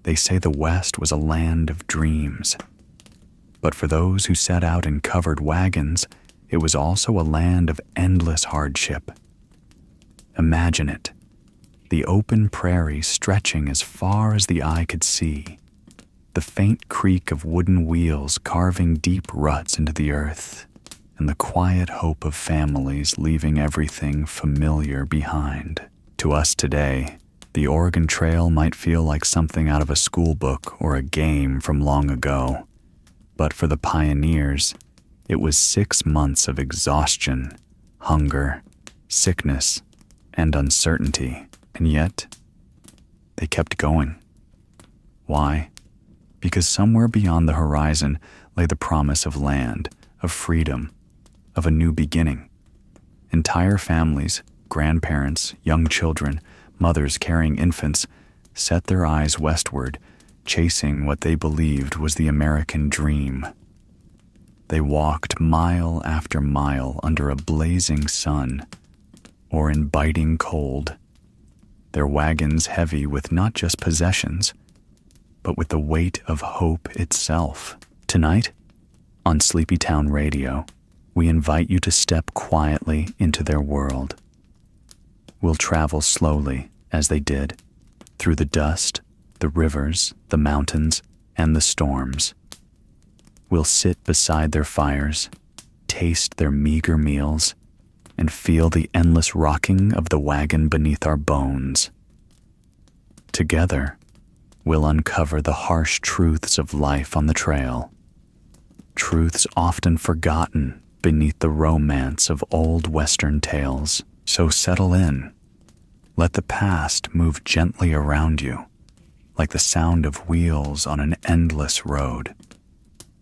They say the West was a land of dreams. But for those who set out in covered wagons, it was also a land of endless hardship. Imagine it, the open prairie stretching as far as the eye could see, the faint creak of wooden wheels carving deep ruts into the earth, and the quiet hope of families leaving everything familiar behind. To us today, the Oregon Trail might feel like something out of a school book or a game from long ago. But for the pioneers, it was 6 months of exhaustion, hunger, sickness, and uncertainty. And yet, they kept going. Why? Because somewhere beyond the horizon lay the promise of land, of freedom, of a new beginning. Entire families, grandparents, young children, mothers carrying infants, set their eyes westward, chasing what they believed was the American dream. They walked mile after mile under a blazing sun, or in biting cold, their wagons heavy with not just possessions, but with the weight of hope itself. Tonight, on Sleepytown Radio, we invite you to step quietly into their world. We'll travel slowly, as they did, through the dust, the rivers, the mountains, and the storms. We'll sit beside their fires, taste their meager meals, and feel the endless rocking of the wagon beneath our bones. Together, we'll uncover the harsh truths of life on the trail, truths often forgotten beneath the romance of old Western tales. So settle in. Let the past move gently around you, like the sound of wheels on an endless road.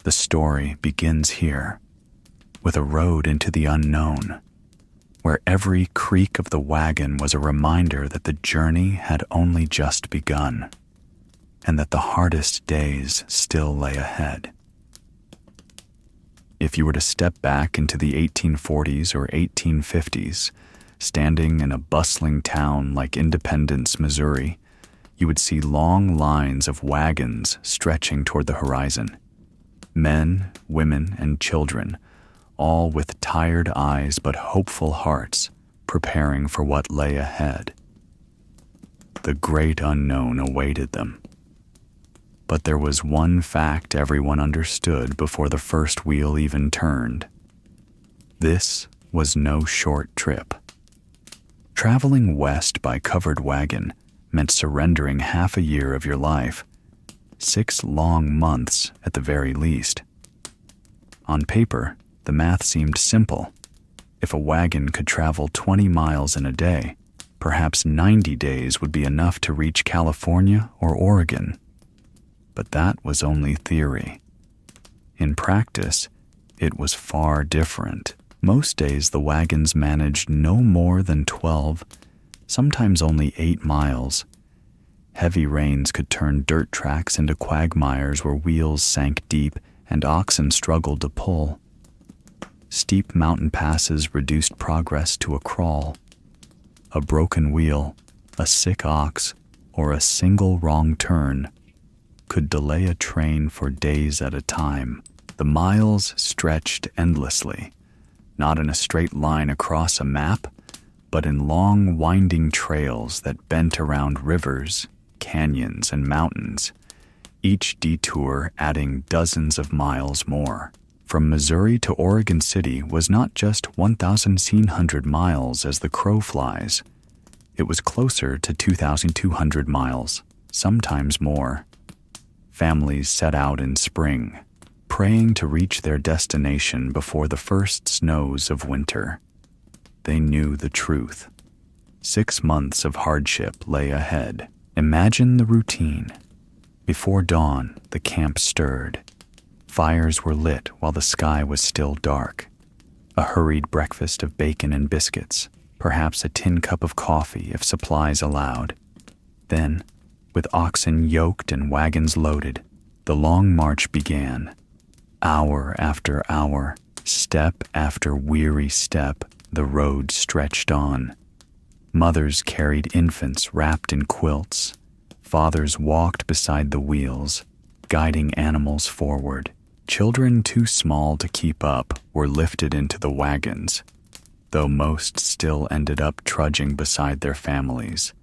The story begins here, with a road into the unknown, where every creak of the wagon was a reminder that the journey had only just begun, and that the hardest days still lay ahead. If you were to step back into the 1840s or 1850s, standing in a bustling town like Independence, Missouri, you would see long lines of wagons stretching toward the horizon. Men, women, and children, all with tired eyes but hopeful hearts, preparing for what lay ahead. The great unknown awaited them. But there was one fact everyone understood before the first wheel even turned. This was no short trip. Traveling west by covered wagon meant surrendering half a year of your life, 6 long months at the very least. On paper, the math seemed simple. If a wagon could travel 20 miles in a day, perhaps 90 days would be enough to reach California or Oregon. But that was only theory. In practice, it was far different. Most days the wagons managed no more than 12, sometimes only 8 miles. Heavy rains could turn dirt tracks into quagmires where wheels sank deep and oxen struggled to pull. Steep mountain passes reduced progress to a crawl. A broken wheel, a sick ox, or a single wrong turn could delay a train for days at a time. The miles stretched endlessly, not in a straight line across a map, but in long winding trails that bent around rivers, canyons, and mountains, each detour adding dozens of miles more. From Missouri to Oregon City was not just 1,700 miles as the crow flies. It was closer to 2,200 miles, sometimes more. Families set out in spring, praying to reach their destination before the first snows of winter. They knew the truth. 6 months of hardship lay ahead. Imagine the routine. Before dawn, the camp stirred. Fires were lit while the sky was still dark. A hurried breakfast of bacon and biscuits, perhaps a tin cup of coffee if supplies allowed. Then, with oxen yoked and wagons loaded, the long march began. Hour after hour, step after weary step, the road stretched on. Mothers carried infants wrapped in quilts. Fathers walked beside the wheels, guiding animals forward. Children too small to keep up were lifted into the wagons, though most still ended up trudging beside their families,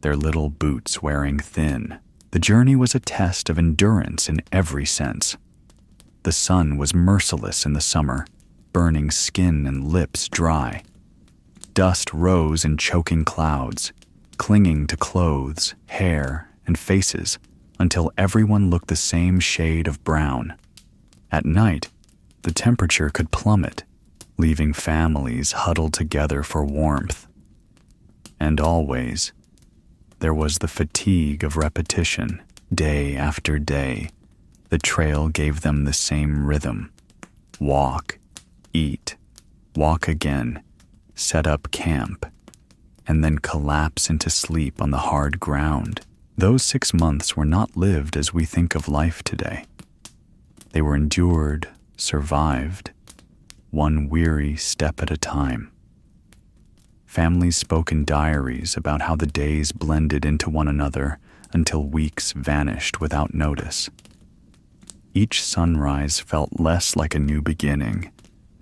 their little boots wearing thin. The journey was a test of endurance in every sense. The sun was merciless in the summer, burning skin and lips dry. Dust rose in choking clouds, clinging to clothes, hair, and faces until everyone looked the same shade of brown. At night, the temperature could plummet, leaving families huddled together for warmth. And always, there was the fatigue of repetition, day after day. The trail gave them the same rhythm. Walk, eat, walk again, set up camp, and then collapse into sleep on the hard ground. Those 6 months were not lived as we think of life today. They were endured, survived, one weary step at a time. Families spoke in diaries about how the days blended into one another until weeks vanished without notice. Each sunrise felt less like a new beginning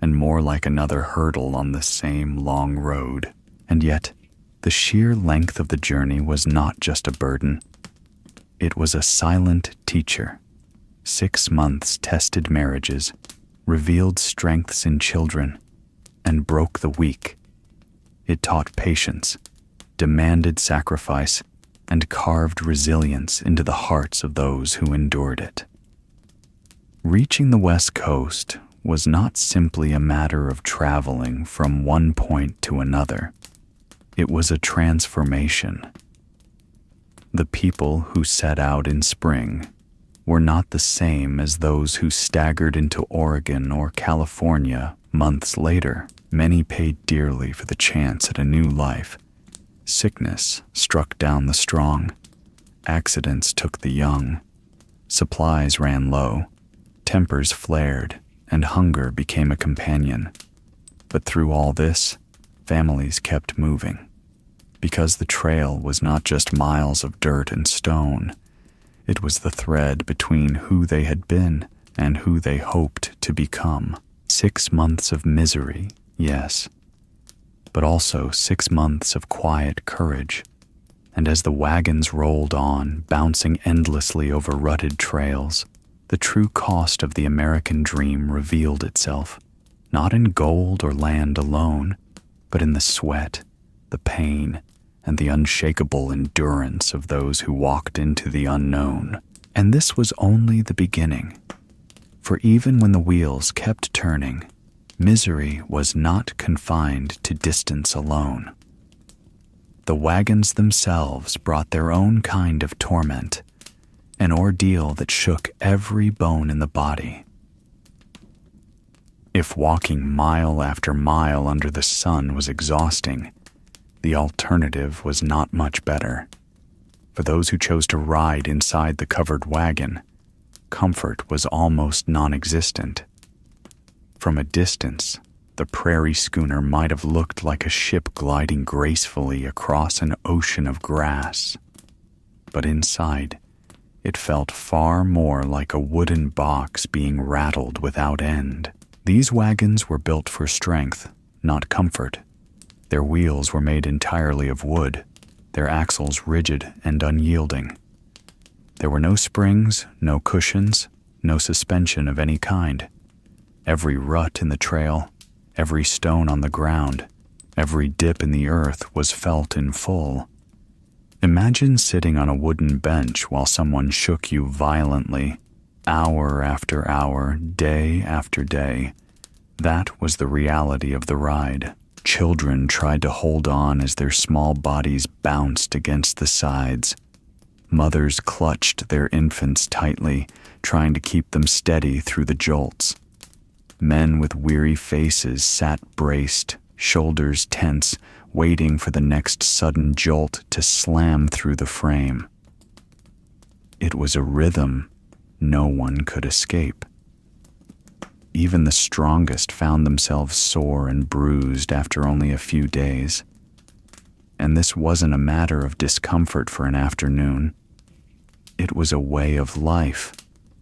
and more like another hurdle on the same long road. And yet, the sheer length of the journey was not just a burden. It was a silent teacher. 6 months tested marriages, revealed strengths in children, and broke the weak. It taught patience, demanded sacrifice, and carved resilience into the hearts of those who endured it. Reaching the West Coast was not simply a matter of traveling from one point to another. It was a transformation. The people who set out in spring were not the same as those who staggered into Oregon or California months later. Many paid dearly for the chance at a new life. Sickness struck down the strong. Accidents took the young. Supplies ran low. Tempers flared, and hunger became a companion. But through all this, families kept moving. Because the trail was not just miles of dirt and stone. It was the thread between who they had been and who they hoped to become. 6 months of misery, yes, but also 6 months of quiet courage. And as the wagons rolled on, bouncing endlessly over rutted trails, the true cost of the American dream revealed itself, not in gold or land alone, but in the sweat, the pain, and the unshakable endurance of those who walked into the unknown. And this was only the beginning. For even when the wheels kept turning, misery was not confined to distance alone. The wagons themselves brought their own kind of torment, an ordeal that shook every bone in the body. If walking mile after mile under the sun was exhausting, the alternative was not much better. For those who chose to ride inside the covered wagon, comfort was almost non-existent. From a distance, the prairie schooner might have looked like a ship gliding gracefully across an ocean of grass. But inside, it felt far more like a wooden box being rattled without end. These wagons were built for strength, not comfort. Their wheels were made entirely of wood, their axles rigid and unyielding. There were no springs, no cushions, no suspension of any kind. Every rut in the trail, every stone on the ground, every dip in the earth was felt in full. Imagine sitting on a wooden bench while someone shook you violently, hour after hour, day after day. That was the reality of the ride. Children tried to hold on as their small bodies bounced against the sides. Mothers clutched their infants tightly, trying to keep them steady through the jolts. Men with weary faces sat braced, shoulders tense, waiting for the next sudden jolt to slam through the frame. It was a rhythm no one could escape. Even the strongest found themselves sore and bruised after only a few days. And this wasn't a matter of discomfort for an afternoon. it was a way of life.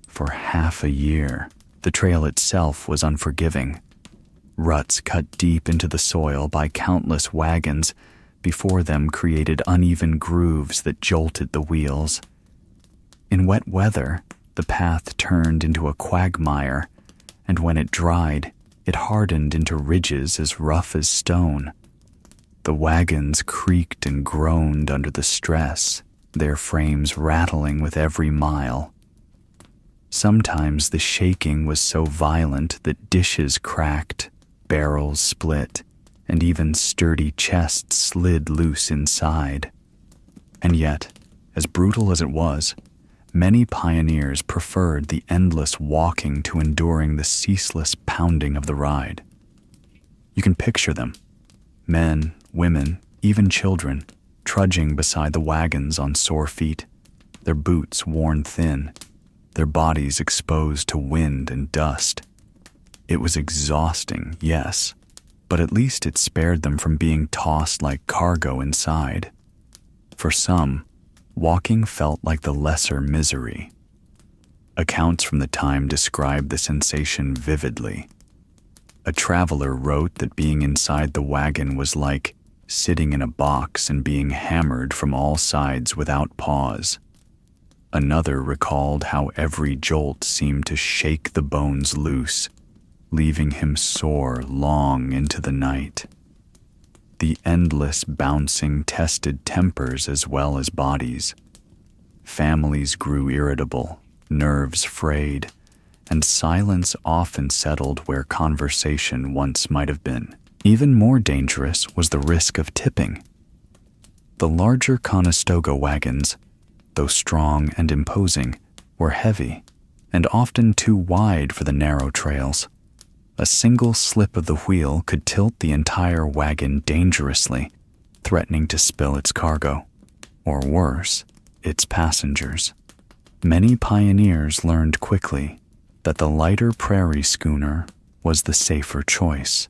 For half a year, the trail itself was unforgiving. Ruts cut deep into the soil by countless wagons before them created uneven grooves that jolted the wheels. In wet weather, the path turned into a quagmire, and when it dried, it hardened into ridges as rough as stone. The wagons creaked and groaned under the stress, their frames rattling with every mile. Sometimes the shaking was so violent that dishes cracked, barrels split, and even sturdy chests slid loose inside. And yet, as brutal as it was, many pioneers preferred the endless walking to enduring the ceaseless pounding of the ride. You can picture them, men, women, even children, trudging beside the wagons on sore feet, their boots worn thin, their bodies exposed to wind and dust. It was exhausting, yes, but at least it spared them from being tossed like cargo inside. For some, walking felt like the lesser misery. Accounts from the time describe the sensation vividly. A traveler wrote that being inside the wagon was like sitting in a box and being hammered from all sides without pause. Another recalled how every jolt seemed to shake the bones loose, leaving him sore long into the night. The endless bouncing tested tempers as well as bodies. Families grew irritable, nerves frayed, and silence often settled where conversation once might have been. Even more dangerous was the risk of tipping. The larger Conestoga wagons, though strong and imposing, were heavy and often too wide for the narrow trails. A single slip of the wheel could tilt the entire wagon dangerously, threatening to spill its cargo, or worse, its passengers. Many pioneers learned quickly that the lighter prairie schooner was the safer choice.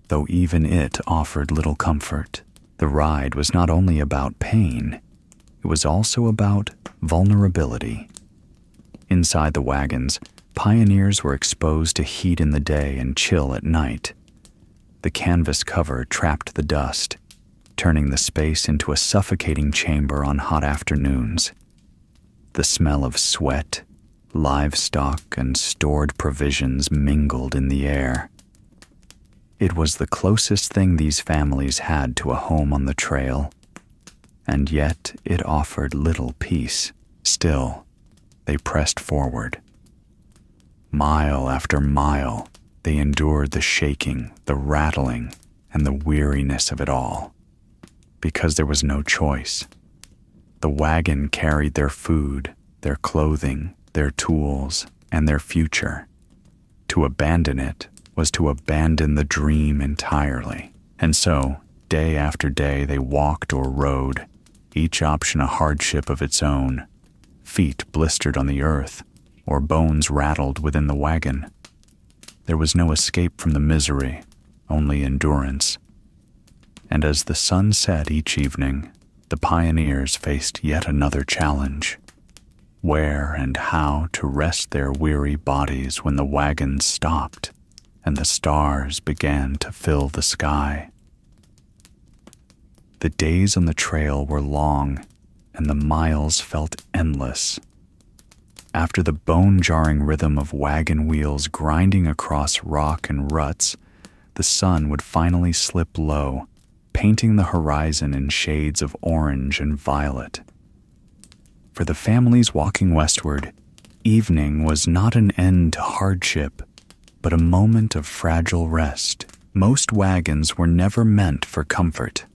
Though even it offered little comfort, the ride was not only about pain, it was also about vulnerability. Inside the wagons, pioneers were exposed to heat in the day and chill at night. The canvas cover trapped the dust, turning the space into a suffocating chamber on hot afternoons. The smell of sweat, livestock, and stored provisions mingled in the air. It was the closest thing these families had to a home on the trail, and yet it offered little peace. Still, they pressed forward. Mile after mile, they endured the shaking, the rattling, and the weariness of it all, because there was no choice. The wagon carried their food, their clothing, their tools, and their future. To abandon it was to abandon the dream entirely. And so, day after day, they walked or rode, each option a hardship of its own, feet blistered on the earth, or bones rattled within the wagon. There was no escape from the misery, only endurance. And as the sun set each evening, the pioneers faced yet another challenge: where and how to rest their weary bodies when the wagons stopped and the stars began to fill the sky. The days on the trail were long, and the miles felt endless. After the bone-jarring rhythm of wagon wheels grinding across rock and ruts, the sun would finally slip low, painting the horizon in shades of orange and violet. For the families walking westward, evening was not an end to hardship, but a moment of fragile rest. Most wagons were never meant for comfort.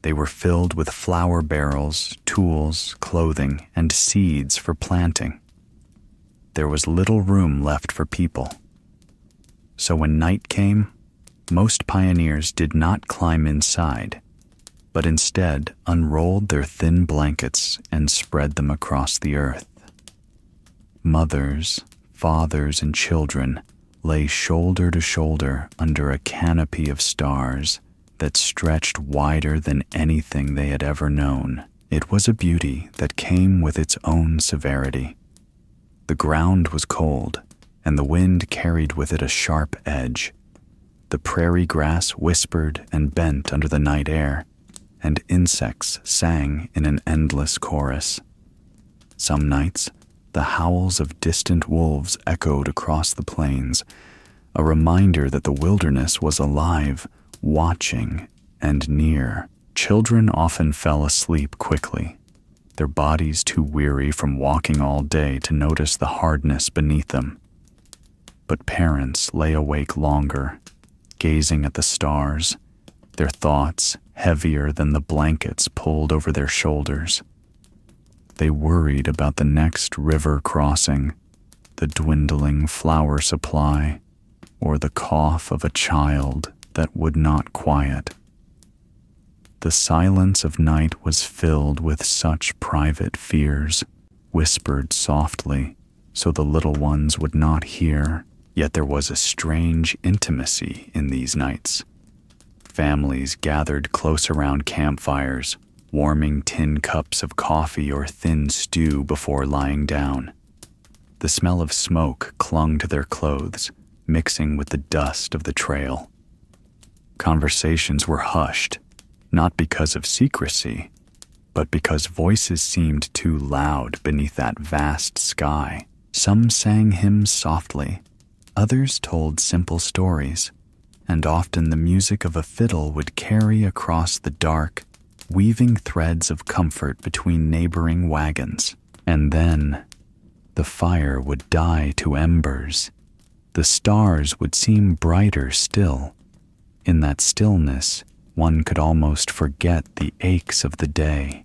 They were filled with flour barrels, tools, clothing, and seeds for planting. There was little room left for people. So when night came, most pioneers did not climb inside, but instead unrolled their thin blankets and spread them across the earth. Mothers, fathers, and children lay shoulder to shoulder under a canopy of stars that stretched wider than anything they had ever known. It was a beauty that came with its own severity. The ground was cold, and the wind carried with it a sharp edge. The prairie grass whispered and bent under the night air, and insects sang in an endless chorus. Some nights, the howls of distant wolves echoed across the plains, a reminder that the wilderness was alive, watching, and near. Children often fell asleep quickly, their bodies too weary from walking all day to notice the hardness beneath them. But parents lay awake longer, gazing at the stars, their thoughts heavier than the blankets pulled over their shoulders. They worried about the next river crossing, the dwindling flour supply, or the cough of a child that would not quiet. The silence of night was filled with such private fears, whispered softly so the little ones would not hear. Yet there was a strange intimacy in these nights. Families gathered close around campfires, warming tin cups of coffee or thin stew before lying down. The smell of smoke clung to their clothes, mixing with the dust of the trail. Conversations were hushed, not because of secrecy, but because voices seemed too loud beneath that vast sky. Some sang hymns softly, others told simple stories, and often the music of a fiddle would carry across the dark, weaving threads of comfort between neighboring wagons. And then the fire would die to embers. The stars would seem brighter still. In that stillness, one could almost forget the aches of the day.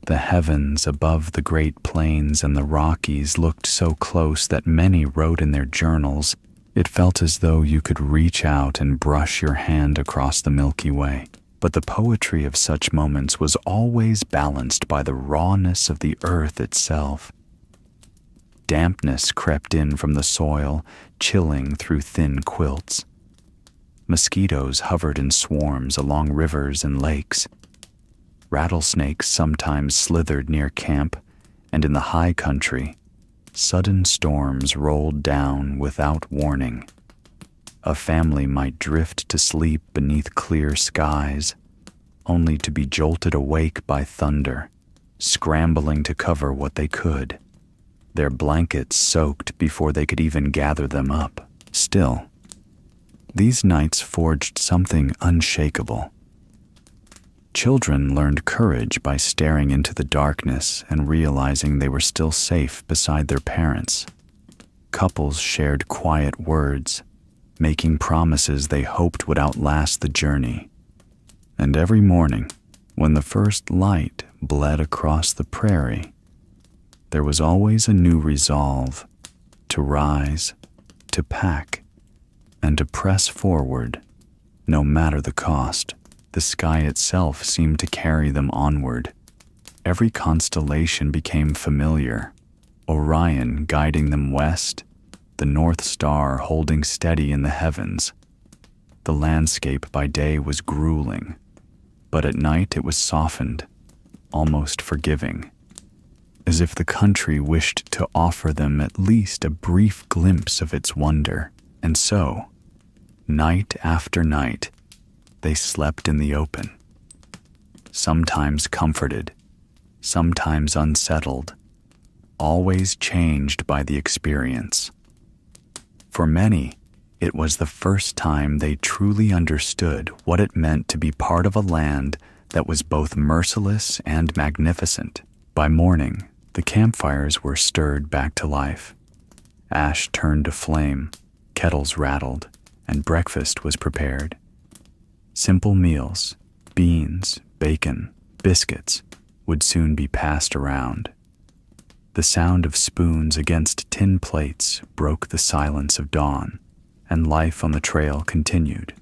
The heavens above the Great Plains and the Rockies looked so close that many wrote in their journals, it felt as though you could reach out and brush your hand across the Milky Way. But the poetry of such moments was always balanced by the rawness of the earth itself. Dampness crept in from the soil, chilling through thin quilts. Mosquitoes hovered in swarms along rivers and lakes. Rattlesnakes sometimes slithered near camp, and in the high country, sudden storms rolled down without warning. A family might drift to sleep beneath clear skies, only to be jolted awake by thunder, scrambling to cover what they could, their blankets soaked before they could even gather them up. Still, these nights forged something unshakable. Children learned courage by staring into the darkness and realizing they were still safe beside their parents. Couples shared quiet words, making promises they hoped would outlast the journey. And every morning, when the first light bled across the prairie, there was always a new resolve to rise, to pack, and to press forward, no matter the cost. The sky itself seemed to carry them onward. Every constellation became familiar, Orion guiding them west, the North Star holding steady in the heavens. The landscape by day was grueling, but at night it was softened, almost forgiving, as if the country wished to offer them at least a brief glimpse of its wonder. And so, night after night, they slept in the open, sometimes comforted, sometimes unsettled, always changed by the experience. For many, it was the first time they truly understood what it meant to be part of a land that was both merciless and magnificent. By morning, the campfires were stirred back to life. Ash turned to flame, kettles rattled, and breakfast was prepared. Simple meals, beans, bacon, biscuits, would soon be passed around. The sound of spoons against tin plates broke the silence of dawn, and life on the trail continued.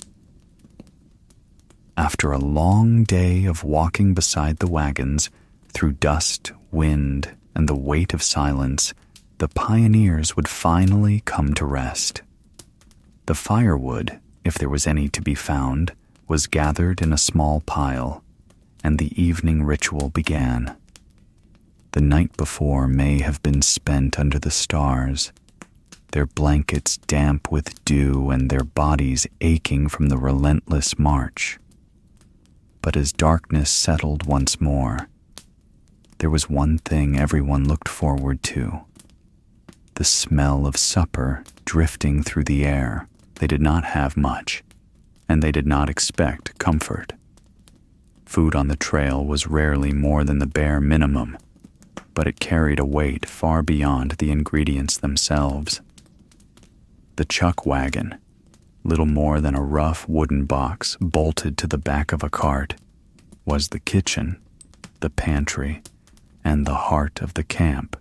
After a long day of walking beside the wagons, through dust, wind, and the weight of silence, the pioneers would finally come to rest. The firewood, if there was any to be found, was gathered in a small pile, and the evening ritual began. The night before may have been spent under the stars, their blankets damp with dew and their bodies aching from the relentless march. But as darkness settled once more, there was one thing everyone looked forward to: the smell of supper drifting through the air. They did not have much, and they did not expect comfort. Food on the trail was rarely more than the bare minimum, but it carried a weight far beyond the ingredients themselves. The chuck wagon, little more than a rough wooden box bolted to the back of a cart, was the kitchen, the pantry, and the heart of the camp.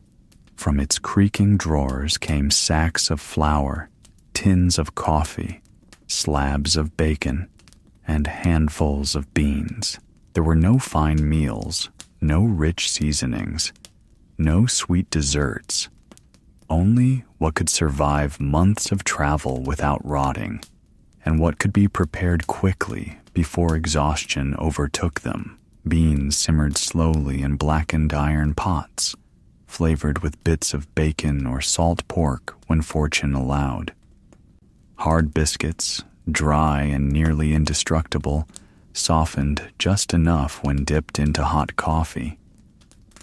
From its creaking drawers came sacks of flour, tins of coffee, slabs of bacon, and handfuls of beans. There were no fine meals, no rich seasonings, no sweet desserts, only what could survive months of travel without rotting, and what could be prepared quickly before exhaustion overtook them. Beans simmered slowly in blackened iron pots, flavored with bits of bacon or salt pork when fortune allowed. Hard biscuits, dry and nearly indestructible, softened just enough when dipped into hot coffee.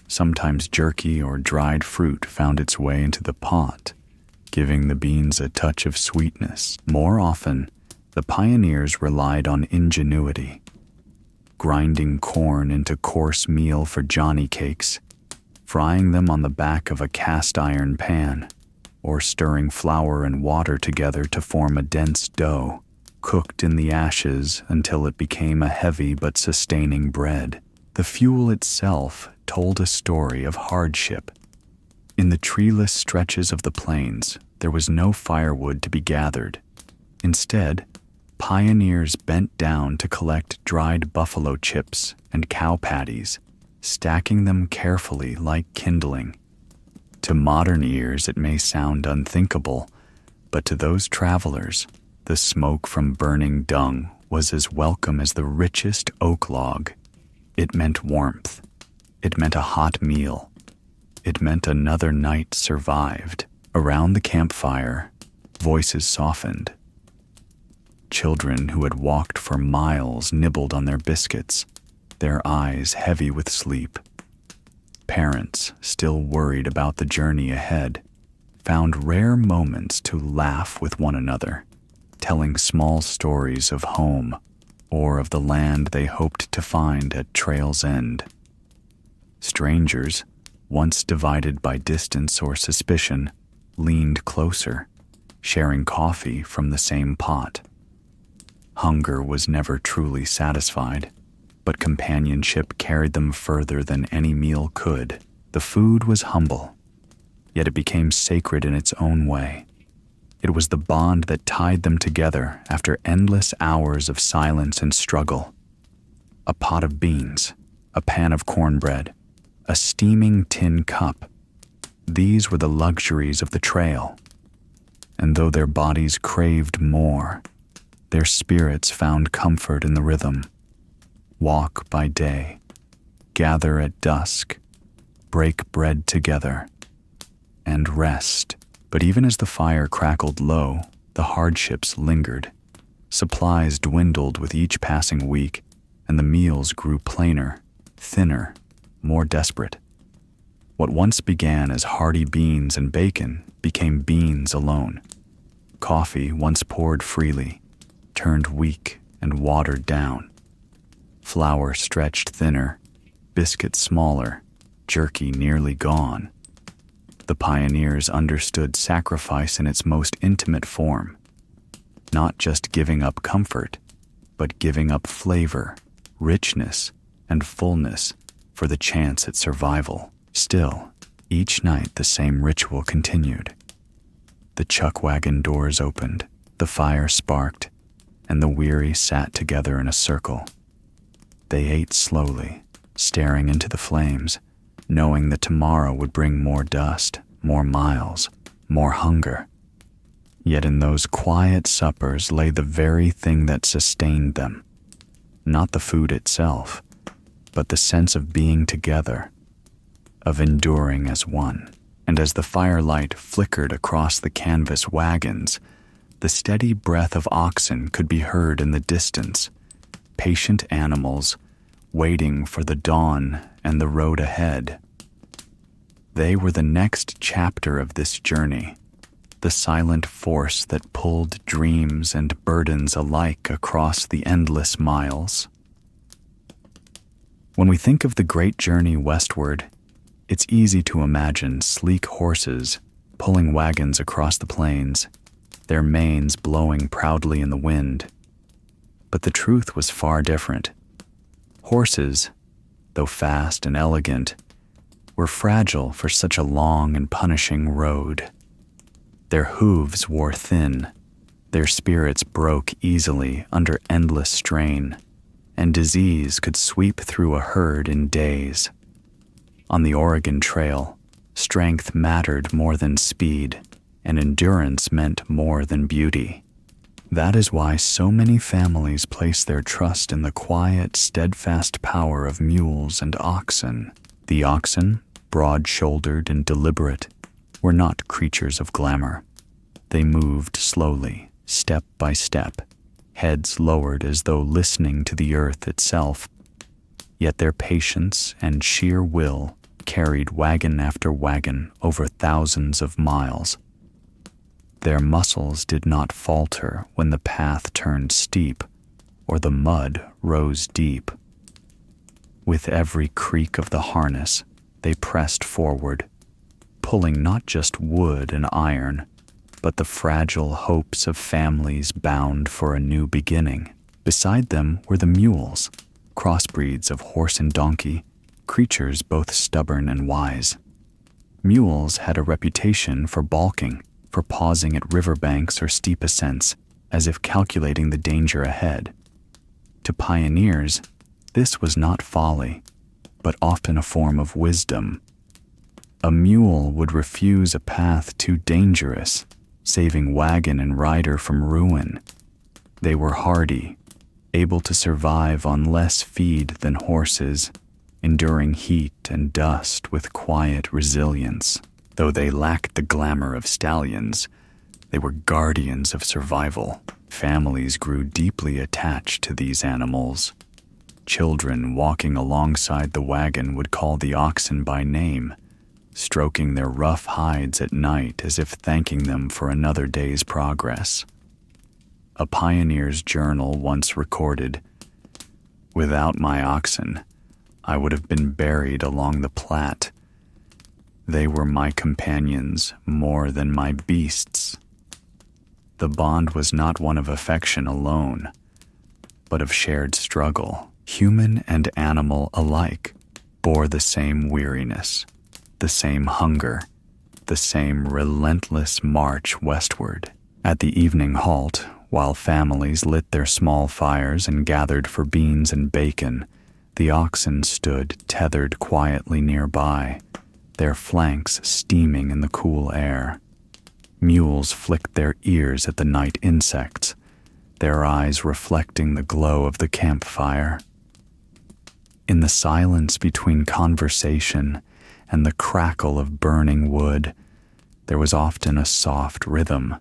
Sometimes jerky or dried fruit found its way into the pot, giving the beans a touch of sweetness. More often, the pioneers relied on ingenuity, grinding corn into coarse meal for johnny cakes, frying them on the back of a cast iron pan, or stirring flour and water together to form a dense dough, cooked in the ashes until it became a heavy but sustaining bread. The fuel itself told a story of hardship. In the treeless stretches of the plains, there was no firewood to be gathered. Instead, pioneers bent down to collect dried buffalo chips and cow patties, stacking them carefully like kindling. To modern ears, it may sound unthinkable, but to those travelers, the smoke from burning dung was as welcome as the richest oak log. It meant warmth. It meant a hot meal. It meant another night survived. Around the campfire, voices softened. Children who had walked for miles nibbled on their biscuits, their eyes heavy with sleep. Parents, still worried about the journey ahead, found rare moments to laugh with one another, telling small stories of home or of the land they hoped to find at trail's end. Strangers, once divided by distance or suspicion, leaned closer, sharing coffee from the same pot. Hunger was never truly satisfied, but companionship carried them further than any meal could. The food was humble, yet it became sacred in its own way. It was the bond that tied them together after endless hours of silence and struggle. A pot of beans, a pan of cornbread, a steaming tin cup. These were the luxuries of the trail. And though their bodies craved more, their spirits found comfort in the rhythm. Walk by day, gather at dusk, break bread together, and rest. But even as the fire crackled low, the hardships lingered. Supplies dwindled with each passing week, and the meals grew plainer, thinner, more desperate. What once began as hearty beans and bacon became beans alone. Coffee, once poured freely, turned weak and watered down. Flour stretched thinner, biscuits smaller, jerky nearly gone. The pioneers understood sacrifice in its most intimate form, not just giving up comfort, but giving up flavor, richness, and fullness for the chance at survival. Still, each night the same ritual continued. The chuck wagon doors opened, the fire sparked, and the weary sat together in a circle. They ate slowly, staring into the flames, knowing that tomorrow would bring more dust, more miles, more hunger. Yet in those quiet suppers lay the very thing that sustained them. Not the food itself, but the sense of being together. of enduring as one. And as the firelight flickered across the canvas wagons, the steady breath of oxen could be heard in the distance, patient animals waiting for the dawn and the road ahead. They were the next chapter of this journey, the silent force that pulled dreams and burdens alike across the endless miles. When we think of the great journey westward, it's easy to imagine sleek horses pulling wagons across the plains, their manes blowing proudly in the wind. But the truth was far different. Horses, though fast and elegant, were fragile for such a long and punishing road. Their hooves wore thin, their spirits broke easily under endless strain, and disease could sweep through a herd in days. On the Oregon Trail, strength mattered more than speed, and endurance meant more than beauty. That is why so many families place their trust in the quiet, steadfast power of mules and oxen. The oxen, broad-shouldered and deliberate, were not creatures of glamour. They moved slowly, step by step, heads lowered as though listening to the earth itself. Yet their patience and sheer will carried wagon after wagon over thousands of miles. Their muscles did not falter when the path turned steep or the mud rose deep. With every creak of the harness, they pressed forward, pulling not just wood and iron, but the fragile hopes of families bound for a new beginning. Beside them were the mules, crossbreeds of horse and donkey, creatures both stubborn and wise. Mules had a reputation for balking, for pausing at riverbanks or steep ascents, as if calculating the danger ahead. To pioneers, this was not folly, but often a form of wisdom. A mule would refuse a path too dangerous, saving wagon and rider from ruin. They were hardy, able to survive on less feed than horses, enduring heat and dust with quiet resilience. Though they lacked the glamour of stallions, they were guardians of survival. Families grew deeply attached to these animals. Children walking alongside the wagon would call the oxen by name, stroking their rough hides at night as if thanking them for another day's progress. A pioneer's journal once recorded, "Without my oxen, I would have been buried along the Platte. They were my companions more than my beasts." The bond was not one of affection alone, but of shared struggle. Human and animal alike bore the same weariness, the same hunger, the same relentless march westward. At the evening halt, while families lit their small fires and gathered for beans and bacon, the oxen stood tethered quietly nearby, their flanks steaming in the cool air. Mules flicked their ears at the night insects, their eyes reflecting the glow of the campfire. In the silence between conversation and the crackle of burning wood, there was often a soft rhythm,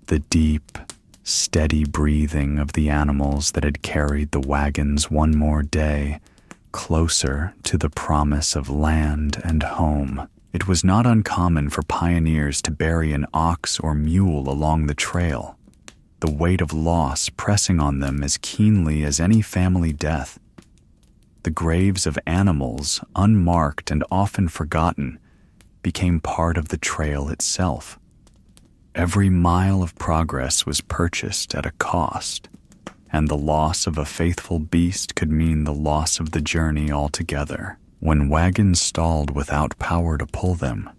the deep, steady breathing of the animals that had carried the wagons one more day closer to the promise of land and home. It was not uncommon for pioneers to bury an ox or mule along the trail, the weight of loss pressing on them as keenly as any family death. The graves of animals, unmarked and often forgotten, became part of the trail itself. Every mile of progress was purchased at a cost, and the loss of a faithful beast could mean the loss of the journey altogether. When wagons stalled without power to pull them,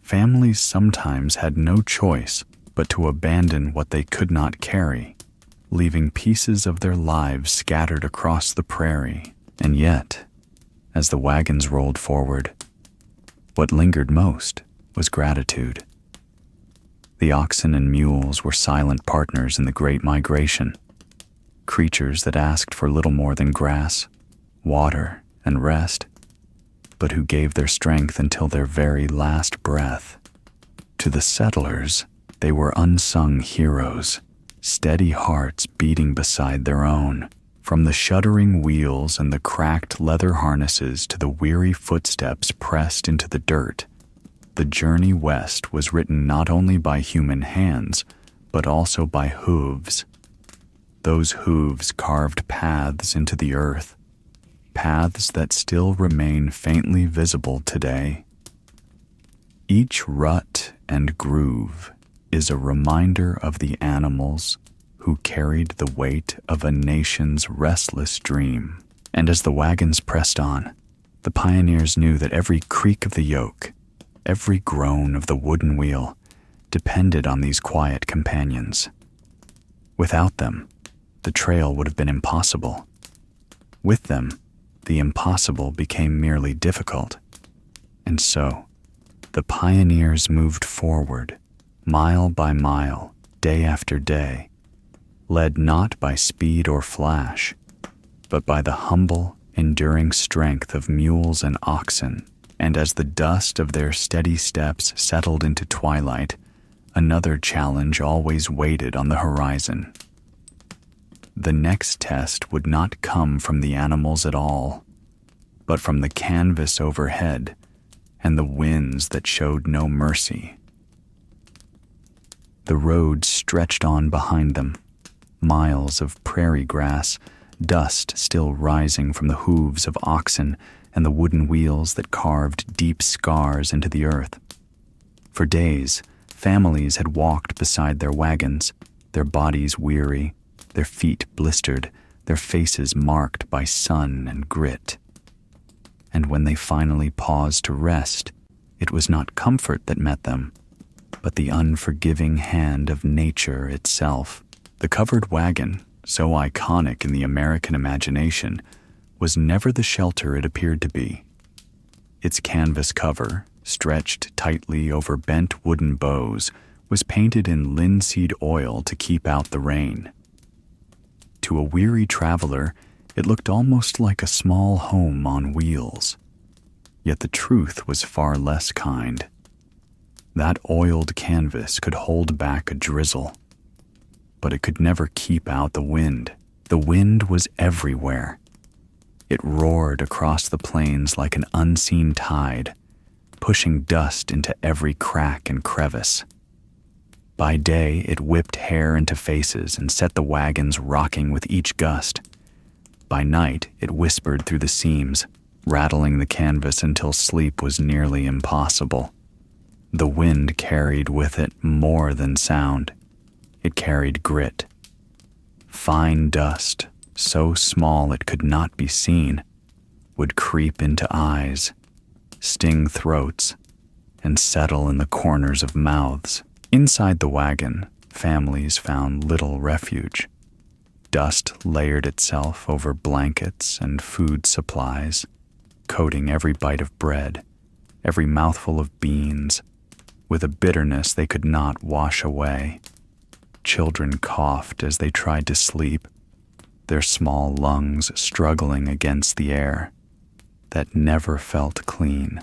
families sometimes had no choice but to abandon what they could not carry, leaving pieces of their lives scattered across the prairie. And yet, as the wagons rolled forward, what lingered most was gratitude. The oxen and mules were silent partners in the great migration, creatures that asked for little more than grass, water, and rest. but who gave their strength until their very last breath. To the settlers, they were unsung heroes, steady hearts beating beside their own. From the shuddering wheels and the cracked leather harnesses to the weary footsteps pressed into the dirt, the journey west was written not only by human hands, but also by hooves. Those hooves carved paths into the earth, paths that still remain faintly visible today. Each rut and groove is a reminder of the animals who carried the weight of a nation's restless dream. And as the wagons pressed on, the pioneers knew that every creak of the yoke, every groan of the wooden wheel, depended on these quiet companions. Without them, the trail would have been impossible. With them, the impossible became merely difficult. And so, the pioneers moved forward, mile by mile, day after day, led not by speed or flash, but by the humble, enduring strength of mules and oxen. And as the dust of their steady steps settled into twilight, another challenge always waited on the horizon. The next test would not come from the animals at all, but from the canvas overhead and the winds that showed no mercy. The road stretched on behind them, miles of prairie grass, dust still rising from the hooves of oxen and the wooden wheels that carved deep scars into the earth. For days, families had walked beside their wagons, their bodies weary, their feet blistered, their faces marked by sun and grit. And when they finally paused to rest, it was not comfort that met them, but the unforgiving hand of nature itself. The covered wagon, so iconic in the American imagination, was never the shelter it appeared to be. Its canvas cover, stretched tightly over bent wooden bows, was painted in linseed oil to keep out the rain. To a weary traveler, it looked almost like a small home on wheels. Yet the truth was far less kind. That oiled canvas could hold back a drizzle, but it could never keep out the wind. The wind was everywhere. It roared across the plains like an unseen tide, pushing dust into every crack and crevice. By day, it whipped hair into faces and set the wagons rocking with each gust. By night, it whispered through the seams, rattling the canvas until sleep was nearly impossible. The wind carried with it more than sound. It carried grit. Fine dust, so small it could not be seen, would creep into eyes, sting throats, and settle in the corners of mouths. Inside the wagon, families found little refuge. Dust layered itself over blankets and food supplies, coating every bite of bread, every mouthful of beans, with a bitterness they could not wash away. Children coughed as they tried to sleep, their small lungs struggling against the air that never felt clean.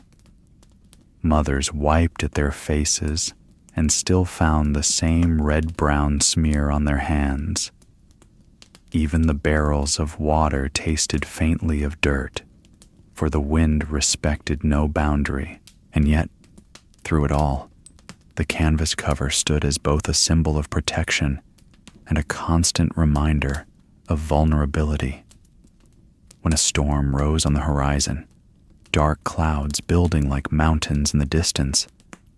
Mothers wiped at their faces and still found the same red-brown smear on their hands. Even the barrels of water tasted faintly of dirt, for the wind respected no boundary, and yet, through it all, the canvas cover stood as both a symbol of protection and a constant reminder of vulnerability. When a storm rose on the horizon, dark clouds building like mountains in the distance,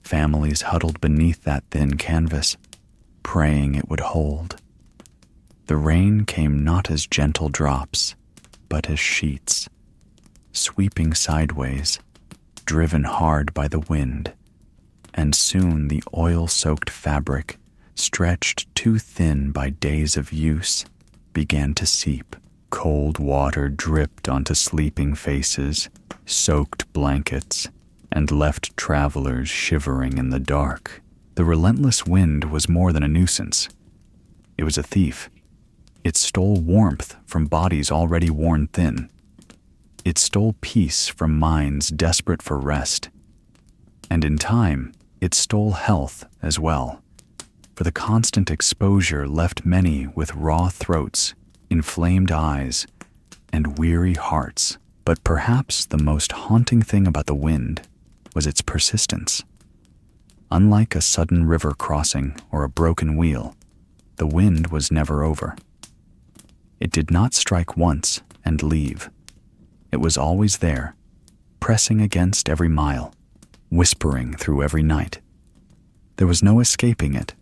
families huddled beneath that thin canvas, praying it would hold. The rain came not as gentle drops, but as sheets, sweeping sideways, driven hard by the wind, and soon the oil-soaked fabric, stretched too thin by days of use, began to seep. Cold water dripped onto sleeping faces, soaked blankets, and left travelers shivering in the dark. The relentless wind was more than a nuisance. It was a thief. It stole warmth from bodies already worn thin. It stole peace from minds desperate for rest. And in time, it stole health as well, for the constant exposure left many with raw throats, inflamed eyes, and weary hearts. But perhaps the most haunting thing about the wind was its persistence. Unlike a sudden river crossing or a broken wheel, the wind was never over. It did not strike once and leave. It was always there, pressing against every mile, whispering through every night. There was no escaping it,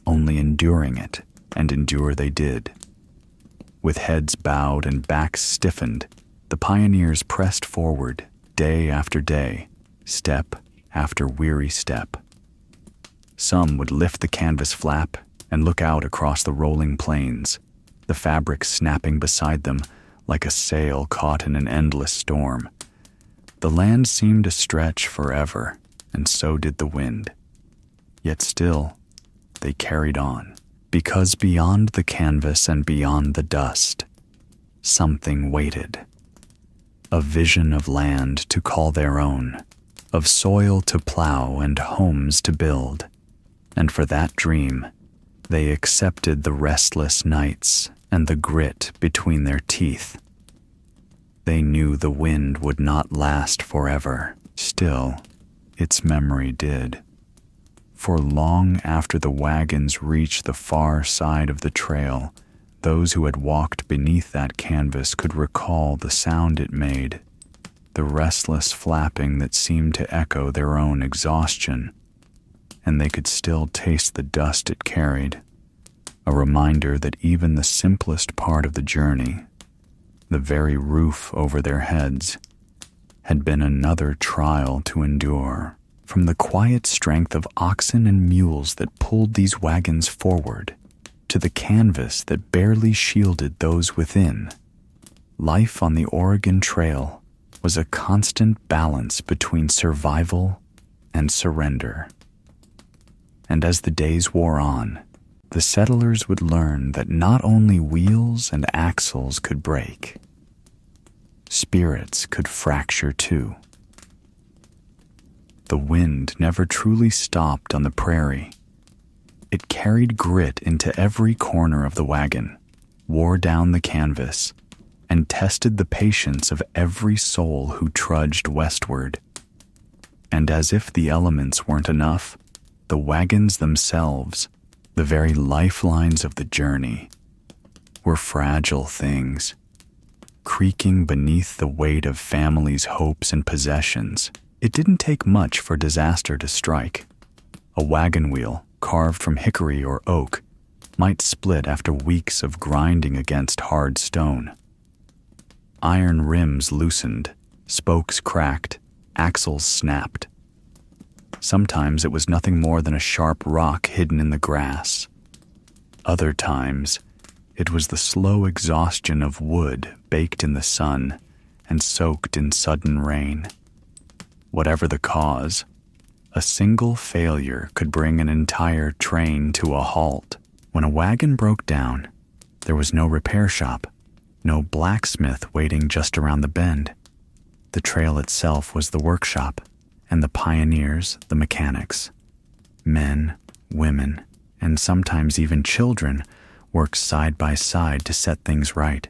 only enduring it, and endure they did. With heads bowed and backs stiffened, the pioneers pressed forward day after day, step after weary step. Some would lift the canvas flap and look out across the rolling plains, the fabric snapping beside them like a sail caught in an endless storm. The land seemed to stretch forever, and so did the wind. Yet still, they carried on, because beyond the canvas and beyond the dust, something waited. A vision of land to call their own, of soil to plow and homes to build. And for that dream, they accepted the restless nights and the grit between their teeth. They knew the wind would not last forever. Still, its memory did. For long after the wagons reached the far side of the trail, those who had walked beneath that canvas could recall the sound it made, the restless flapping that seemed to echo their own exhaustion, and they could still taste the dust it carried, a reminder that even the simplest part of the journey, the very roof over their heads, had been another trial to endure. From the quiet strength of oxen and mules that pulled these wagons forward, to the canvas that barely shielded those within, life on the Oregon Trail was a constant balance between survival and surrender. And as the days wore on, the settlers would learn that not only wheels and axles could break, spirits could fracture too. The wind never truly stopped on the prairie. It carried grit into every corner of the wagon, wore down the canvas, and tested the patience of every soul who trudged westward. And as if the elements weren't enough, the wagons themselves, the very lifelines of the journey, were fragile things, creaking beneath the weight of families' hopes and possessions. It didn't take much for disaster to strike. A wagon wheel, carved from hickory or oak, might split after weeks of grinding against hard stone. Iron rims loosened, spokes cracked, axles snapped. Sometimes it was nothing more than a sharp rock hidden in the grass. Other times, it was the slow exhaustion of wood baked in the sun and soaked in sudden rain. Whatever the cause, a single failure could bring an entire train to a halt. When a wagon broke down, there was no repair shop, no blacksmith waiting just around the bend. The trail itself was the workshop, and the pioneers the mechanics. Men, women, and sometimes even children worked side by side to set things right.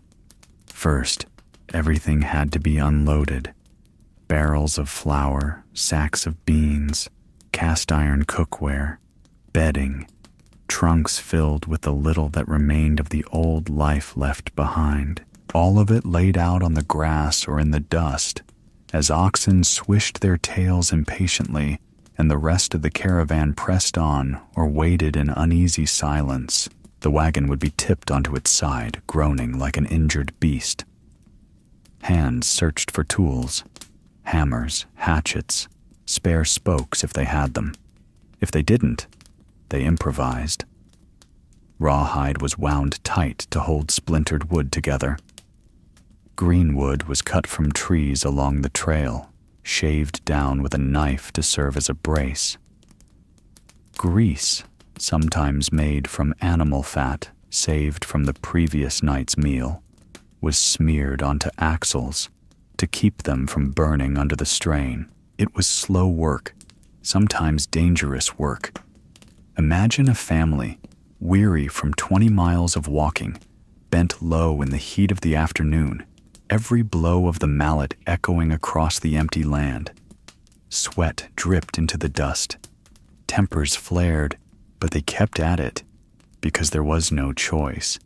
First, everything had to be unloaded. Barrels of flour, sacks of beans, cast iron cookware, bedding, trunks filled with the little that remained of the old life left behind. All of it laid out on the grass or in the dust, as oxen swished their tails impatiently and the rest of the caravan pressed on or waited in uneasy silence. The wagon would be tipped onto its side, groaning like an injured beast. Hands searched for tools, hammers, hatchets, spare spokes if they had them. If they didn't, they improvised. Rawhide was wound tight to hold splintered wood together. Green wood was cut from trees along the trail, shaved down with a knife to serve as a brace. Grease, sometimes made from animal fat saved from the previous night's meal, was smeared onto axles, to keep them from burning under the strain. It was slow work, sometimes dangerous work. Imagine a family, weary from 20 miles of walking, bent low in the heat of the afternoon, every blow of the mallet echoing across the empty land. Sweat dripped into the dust. Tempers flared, but they kept at it, because there was no choice.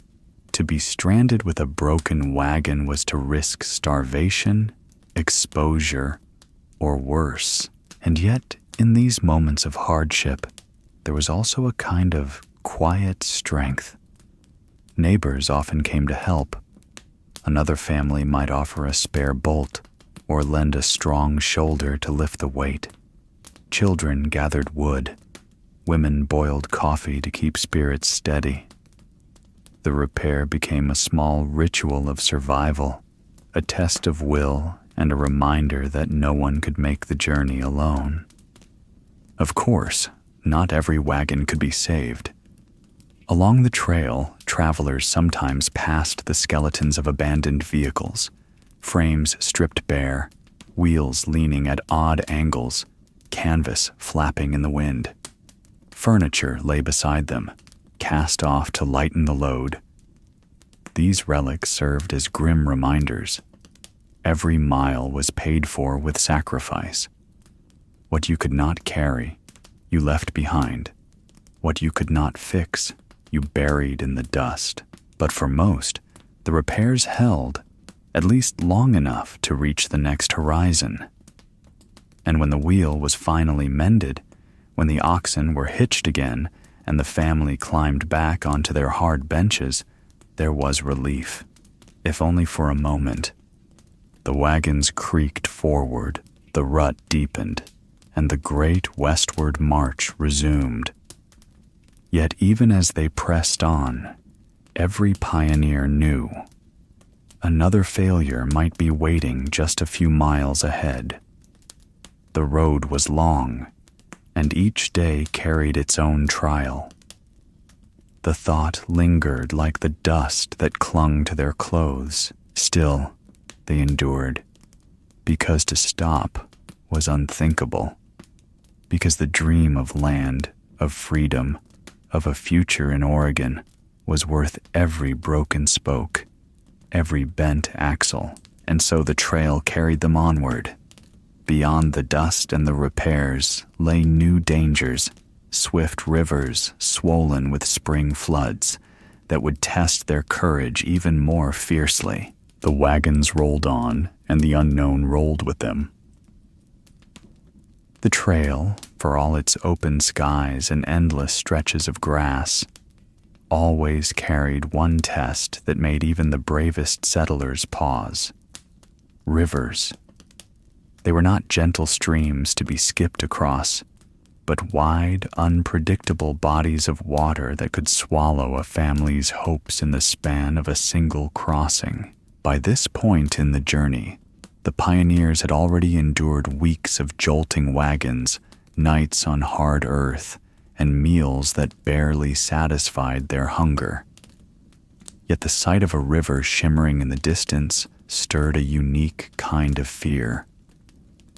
To be stranded with a broken wagon was to risk starvation, exposure, or worse. And yet, in these moments of hardship, there was also a kind of quiet strength. Neighbors often came to help. Another family might offer a spare bolt or lend a strong shoulder to lift the weight. Children gathered wood. Women boiled coffee to keep spirits steady. The repair became a small ritual of survival, a test of will and a reminder that no one could make the journey alone. Of course, not every wagon could be saved. Along the trail, travelers sometimes passed the skeletons of abandoned vehicles, frames stripped bare, wheels leaning at odd angles, canvas flapping in the wind. Furniture lay beside them, cast off to lighten the load. These relics served as grim reminders. Every mile was paid for with sacrifice. What you could not carry, you left behind. What you could not fix, you buried in the dust. But for most, the repairs held, at least long enough to reach the next horizon. And when the wheel was finally mended, when the oxen were hitched again and the family climbed back onto their hard benches, there was relief, if only for a moment. The wagons creaked forward, the rut deepened, and the great westward march resumed. Yet even as they pressed on, every pioneer knew another failure might be waiting just a few miles ahead. The road was long, and each day carried its own trial. The thought lingered like the dust that clung to their clothes. Still, they endured, because to stop was unthinkable, because the dream of land, of freedom, of a future in Oregon was worth every broken spoke, every bent axle, and so the trail carried them onward. Beyond the dust and the repairs lay new dangers, swift rivers swollen with spring floods that would test their courage even more fiercely. The wagons rolled on, and the unknown rolled with them. The trail, for all its open skies and endless stretches of grass, always carried one test that made even the bravest settlers pause. Rivers. They were not gentle streams to be skipped across, but wide, unpredictable bodies of water that could swallow a family's hopes in the span of a single crossing. By this point in the journey, the pioneers had already endured weeks of jolting wagons, nights on hard earth, and meals that barely satisfied their hunger. Yet the sight of a river shimmering in the distance stirred a unique kind of fear.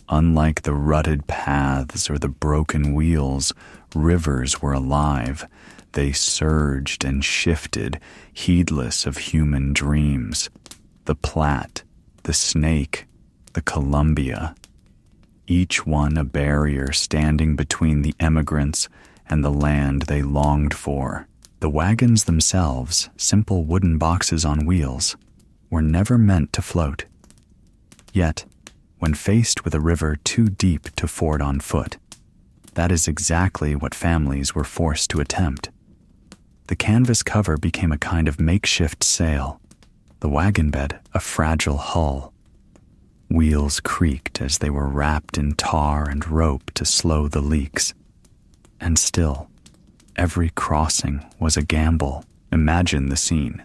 Unlike the rutted paths or the broken wheels, rivers were alive. They surged and shifted, heedless of human dreams. The Platte, the Snake, the Columbia, each one a barrier standing between the emigrants and the land they longed for. The wagons themselves, simple wooden boxes on wheels, were never meant to float. Yet, when faced with a river too deep to ford on foot, that is exactly what families were forced to attempt. The canvas cover became a kind of makeshift sail, the wagon bed a fragile hull. Wheels creaked as they were wrapped in tar and rope to slow the leaks. And still, every crossing was a gamble. Imagine the scene.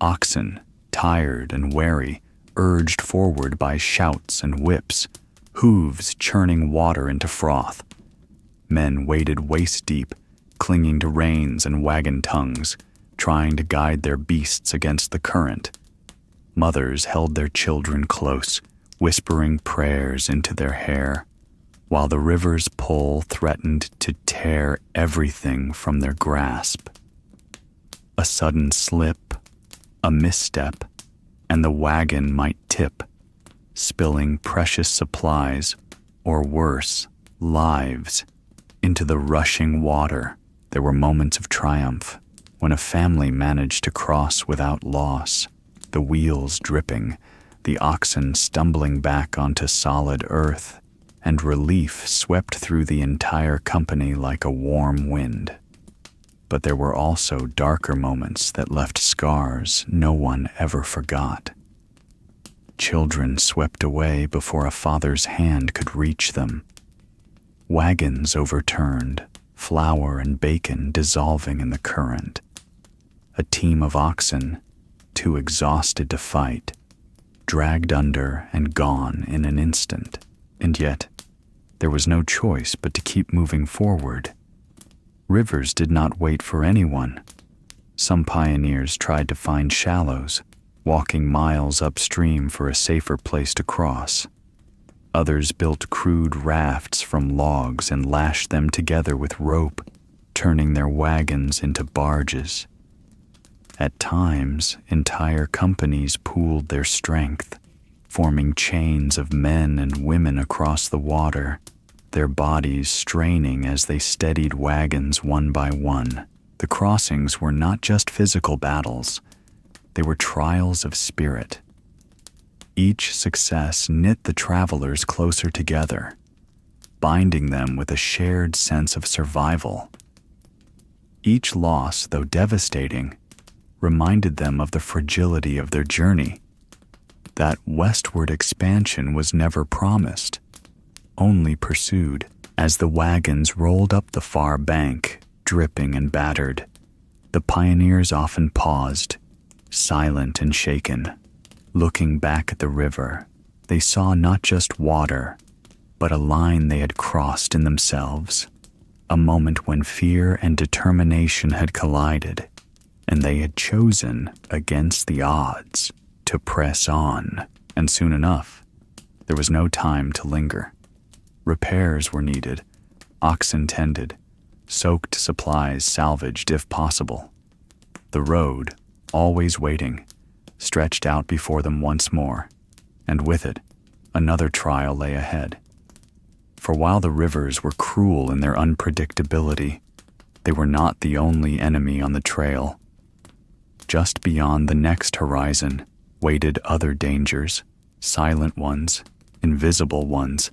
Oxen, tired and wary, urged forward by shouts and whips, hooves churning water into froth. Men waded waist-deep, clinging to reins and wagon tongues, trying to guide their beasts against the current. Mothers held their children close, whispering prayers into their hair, while the river's pull threatened to tear everything from their grasp. A sudden slip, a misstep, and the wagon might tip, spilling precious supplies, or worse, lives, into the rushing water. There were moments of triumph when a family managed to cross without loss, the wheels dripping, the oxen stumbling back onto solid earth, and relief swept through the entire company like a warm wind. But there were also darker moments that left scars no one ever forgot. Children swept away before a father's hand could reach them. Wagons overturned, flour and bacon dissolving in the current. A team of oxen, too exhausted to fight, dragged under and gone in an instant. And yet, there was no choice but to keep moving forward. Rivers did not wait for anyone. Some pioneers tried to find shallows, walking miles upstream for a safer place to cross. Others built crude rafts from logs and lashed them together with rope, turning their wagons into barges. At times, entire companies pooled their strength, forming chains of men and women across the water, their bodies straining as they steadied wagons one by one. The crossings were not just physical battles, they were trials of spirit. Each success knit the travelers closer together, binding them with a shared sense of survival. Each loss, though devastating, reminded them of the fragility of their journey. That westward expansion was never promised, only pursued. As the wagons rolled up the far bank, dripping and battered, the pioneers often paused, silent and shaken. Looking back at the river, they saw not just water, but a line they had crossed in themselves, a moment when fear and determination had collided, and they had chosen, against the odds, to press on. And soon enough, there was no time to linger. Repairs were needed, oxen tended, soaked supplies salvaged if possible. The road, always waiting, stretched out before them once more, and with it, another trial lay ahead. For while the rivers were cruel in their unpredictability, they were not the only enemy on the trail. Just beyond the next horizon waited other dangers, silent ones, invisible ones,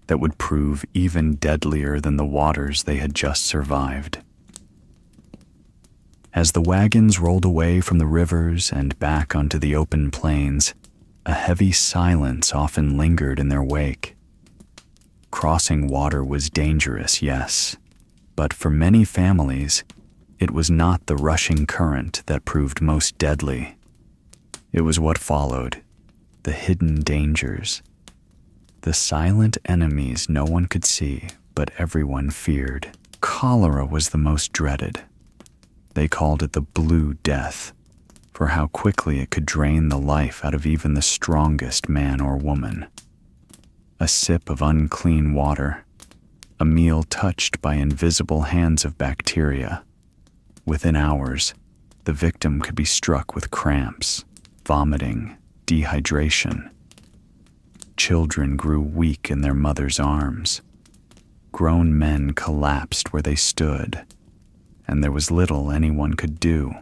that would prove even deadlier than the waters they had just survived. As the wagons rolled away from the rivers and back onto the open plains, a heavy silence often lingered in their wake. Crossing water was dangerous, yes, but for many families, it was not the rushing current that proved most deadly. It was what followed, the hidden dangers, the silent enemies no one could see, but everyone feared. Cholera was the most dreaded. They called it the Blue Death, for how quickly it could drain the life out of even the strongest man or woman. A sip of unclean water, a meal touched by invisible hands of bacteria. Within hours, the victim could be struck with cramps, vomiting, dehydration. Children grew weak in their mother's arms. Grown men collapsed where they stood, and there was little anyone could do.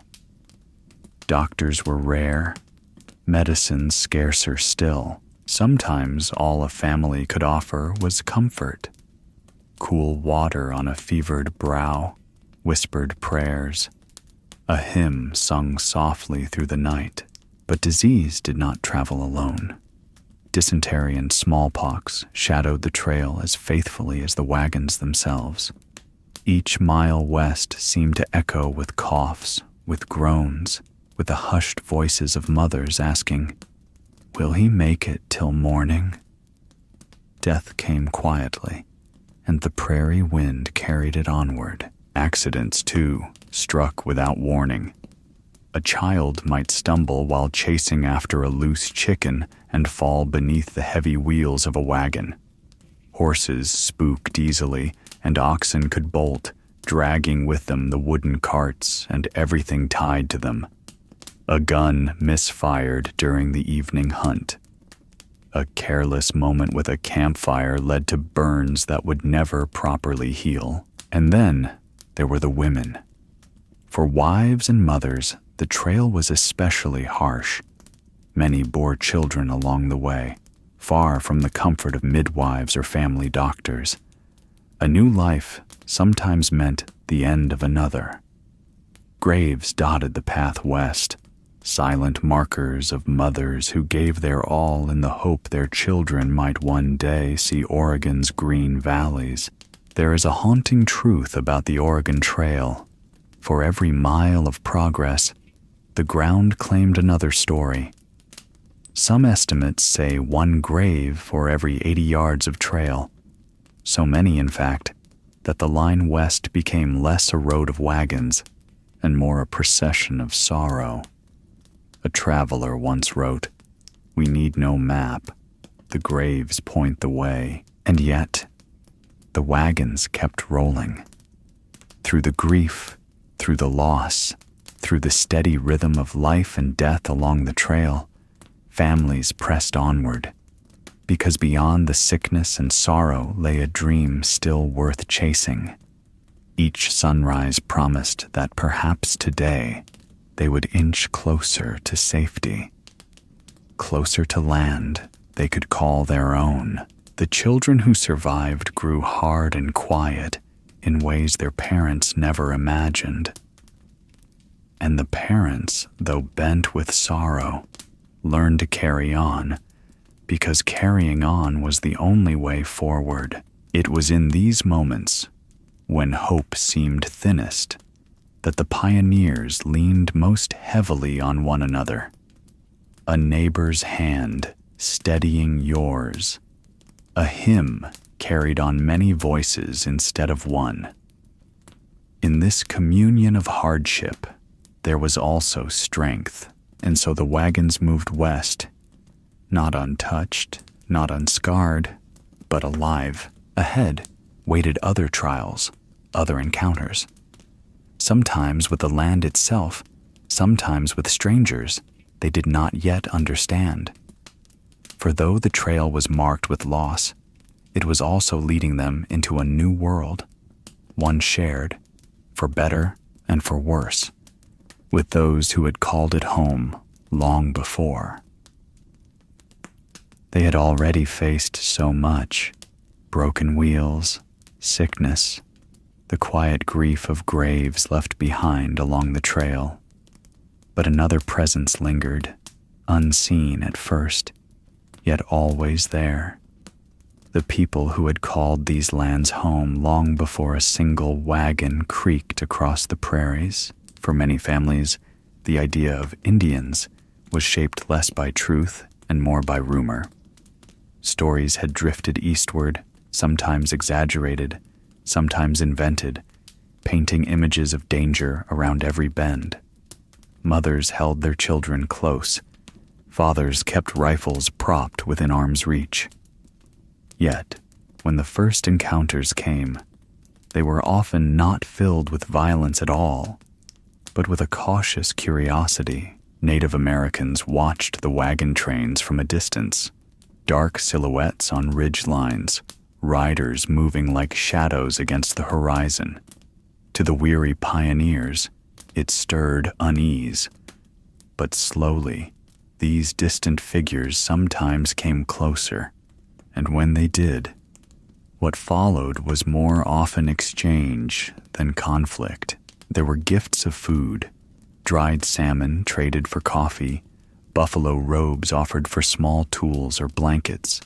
Doctors were rare, medicines scarcer still. Sometimes all a family could offer was comfort. Cool water on a fevered brow, whispered prayers, a hymn sung softly through the night. But disease did not travel alone. Dysentery and smallpox shadowed the trail as faithfully as the wagons themselves. Each mile west seemed to echo with coughs, with groans, with the hushed voices of mothers asking, "Will he make it till morning?" Death came quietly, and the prairie wind carried it onward. Accidents, too, struck without warning. A child might stumble while chasing after a loose chicken and fall beneath the heavy wheels of a wagon. Horses spooked easily, and oxen could bolt, dragging with them the wooden carts and everything tied to them. A gun misfired during the evening hunt. A careless moment with a campfire led to burns that would never properly heal. And then there were the women. For wives and mothers, the trail was especially harsh. Many bore children along the way, far from the comfort of midwives or family doctors. A new life sometimes meant the end of another. Graves dotted the path west, silent markers of mothers who gave their all in the hope their children might one day see Oregon's green valleys. There is a haunting truth about the Oregon Trail. For every mile of progress, the ground claimed another story. Some estimates say one grave for every 80 yards of trail. So many, in fact, that the line west became less a road of wagons and more a procession of sorrow. A traveler once wrote, "We need no map. The graves point the way." And yet, the wagons kept rolling. Through the grief, through the loss, through the steady rhythm of life and death along the trail, families pressed onward, because beyond the sickness and sorrow lay a dream still worth chasing. Each sunrise promised that perhaps today they would inch closer to safety, closer to land they could call their own. The children who survived grew hard and quiet in ways their parents never imagined. And the parents, though bent with sorrow, learned to carry on, because carrying on was the only way forward. It was in these moments, when hope seemed thinnest, that the pioneers leaned most heavily on one another. A neighbor's hand steadying yours. A hymn carried on many voices instead of one. In this communion of hardship, there was also strength, and so the wagons moved west, not untouched, not unscarred, but alive. Ahead waited other trials, other encounters. Sometimes with the land itself, sometimes with strangers they did not yet understand. For though the trail was marked with loss, it was also leading them into a new world, one shared, for better and for worse, with those who had called it home long before. They had already faced so much: broken wheels, sickness, the quiet grief of graves left behind along the trail. But another presence lingered, unseen at first, yet always there. The people who had called these lands home long before a single wagon creaked across the prairies. For many families, the idea of Indians was shaped less by truth and more by rumor. Stories had drifted eastward, sometimes exaggerated, sometimes invented, painting images of danger around every bend. Mothers held their children close. Fathers kept rifles propped within arm's reach. Yet, when the first encounters came, they were often not filled with violence at all, but with a cautious curiosity. Native Americans watched the wagon trains from a distance, dark silhouettes on ridge lines, riders moving like shadows against the horizon. To the weary pioneers, it stirred unease. But slowly, these distant figures sometimes came closer, and when they did, what followed was more often exchange than conflict. There were gifts of food, dried salmon traded for coffee, buffalo robes offered for small tools or blankets.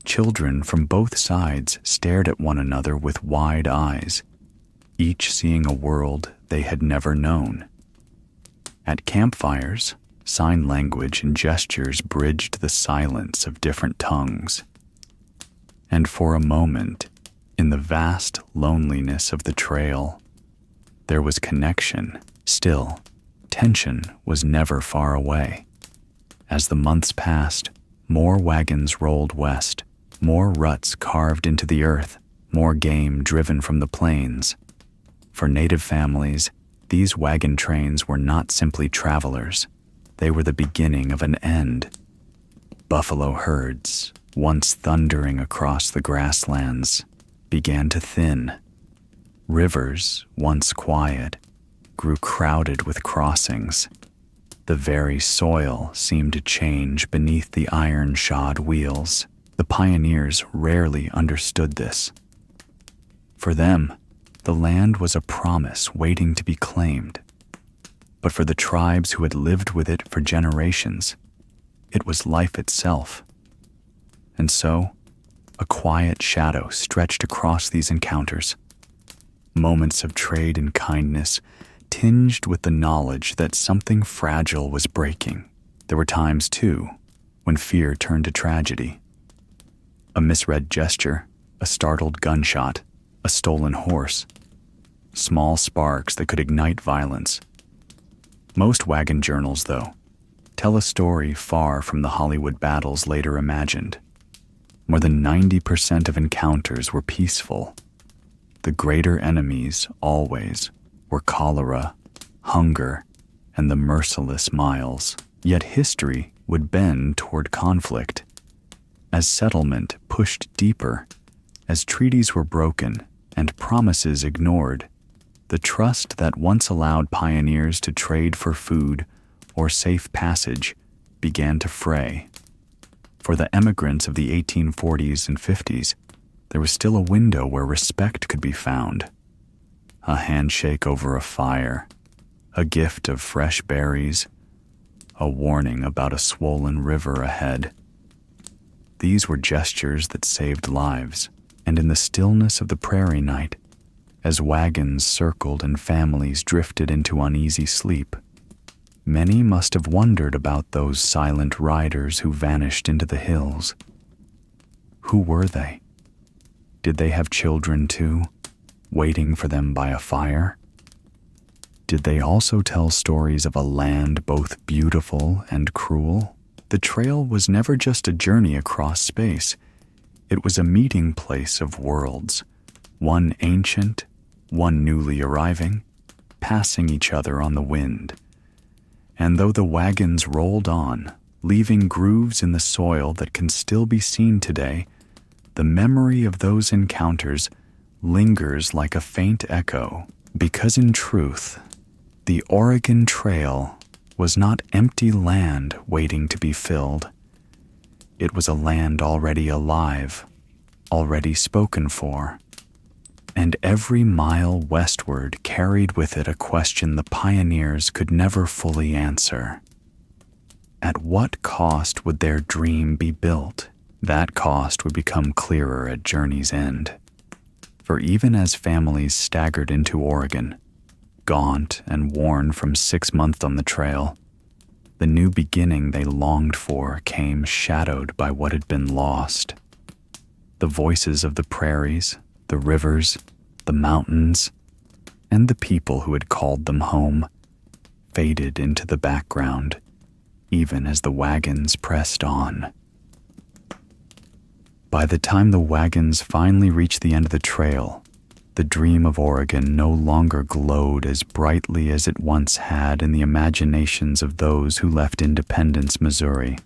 Children from both sides stared at one another with wide eyes, each seeing a world they had never known. At campfires, sign language and gestures bridged the silence of different tongues. And for a moment, in the vast loneliness of the trail, there was connection, still, tension was never far away. As the months passed, more wagons rolled west, more ruts carved into the earth, more game driven from the plains. For native families, these wagon trains were not simply travelers. They were the beginning of an end. Buffalo herds, once thundering across the grasslands, began to thin. Rivers, once quiet, grew crowded with crossings. The very soil seemed to change beneath the iron-shod wheels. The pioneers rarely understood this. For them, the land was a promise waiting to be claimed. But for the tribes who had lived with it for generations, it was life itself. And so, a quiet shadow stretched across these encounters. Moments of trade and kindness, tinged with the knowledge that something fragile was breaking. There were times, too, when fear turned to tragedy. A misread gesture, a startled gunshot, a stolen horse. Small sparks that could ignite violence. Most wagon journals, though, tell a story far from the Hollywood battles later imagined. More than 90% of encounters were peaceful. The greater enemies, always, were cholera, hunger, and the merciless miles. Yet history would bend toward conflict. As settlement pushed deeper, as treaties were broken and promises ignored, the trust that once allowed pioneers to trade for food or safe passage began to fray. For the emigrants of the 1840s and 50s, there was still a window where respect could be found. A handshake over a fire, a gift of fresh berries, a warning about a swollen river ahead. These were gestures that saved lives, and in the stillness of the prairie night, as wagons circled and families drifted into uneasy sleep, many must have wondered about those silent riders who vanished into the hills. Who were they? Did they have children too, waiting for them by a fire? Did they also tell stories of a land both beautiful and cruel? The trail was never just a journey across space. It was a meeting place of worlds, one ancient, one newly arriving, passing each other on the wind. And though the wagons rolled on, leaving grooves in the soil that can still be seen today, the memory of those encounters lingers like a faint echo, because in truth, the Oregon Trail was not empty land waiting to be filled. It was a land already alive, already spoken for. And every mile westward carried with it a question the pioneers could never fully answer. At what cost would their dream be built? That cost would become clearer at journey's end. For even as families staggered into Oregon, gaunt and worn from 6 months on the trail, the new beginning they longed for came shadowed by what had been lost. The voices of the prairies, the rivers, the mountains, and the people who had called them home faded into the background, even as the wagons pressed on. By the time the wagons finally reached the end of the trail, the dream of Oregon no longer glowed as brightly as it once had in the imaginations of those who left Independence, Missouri,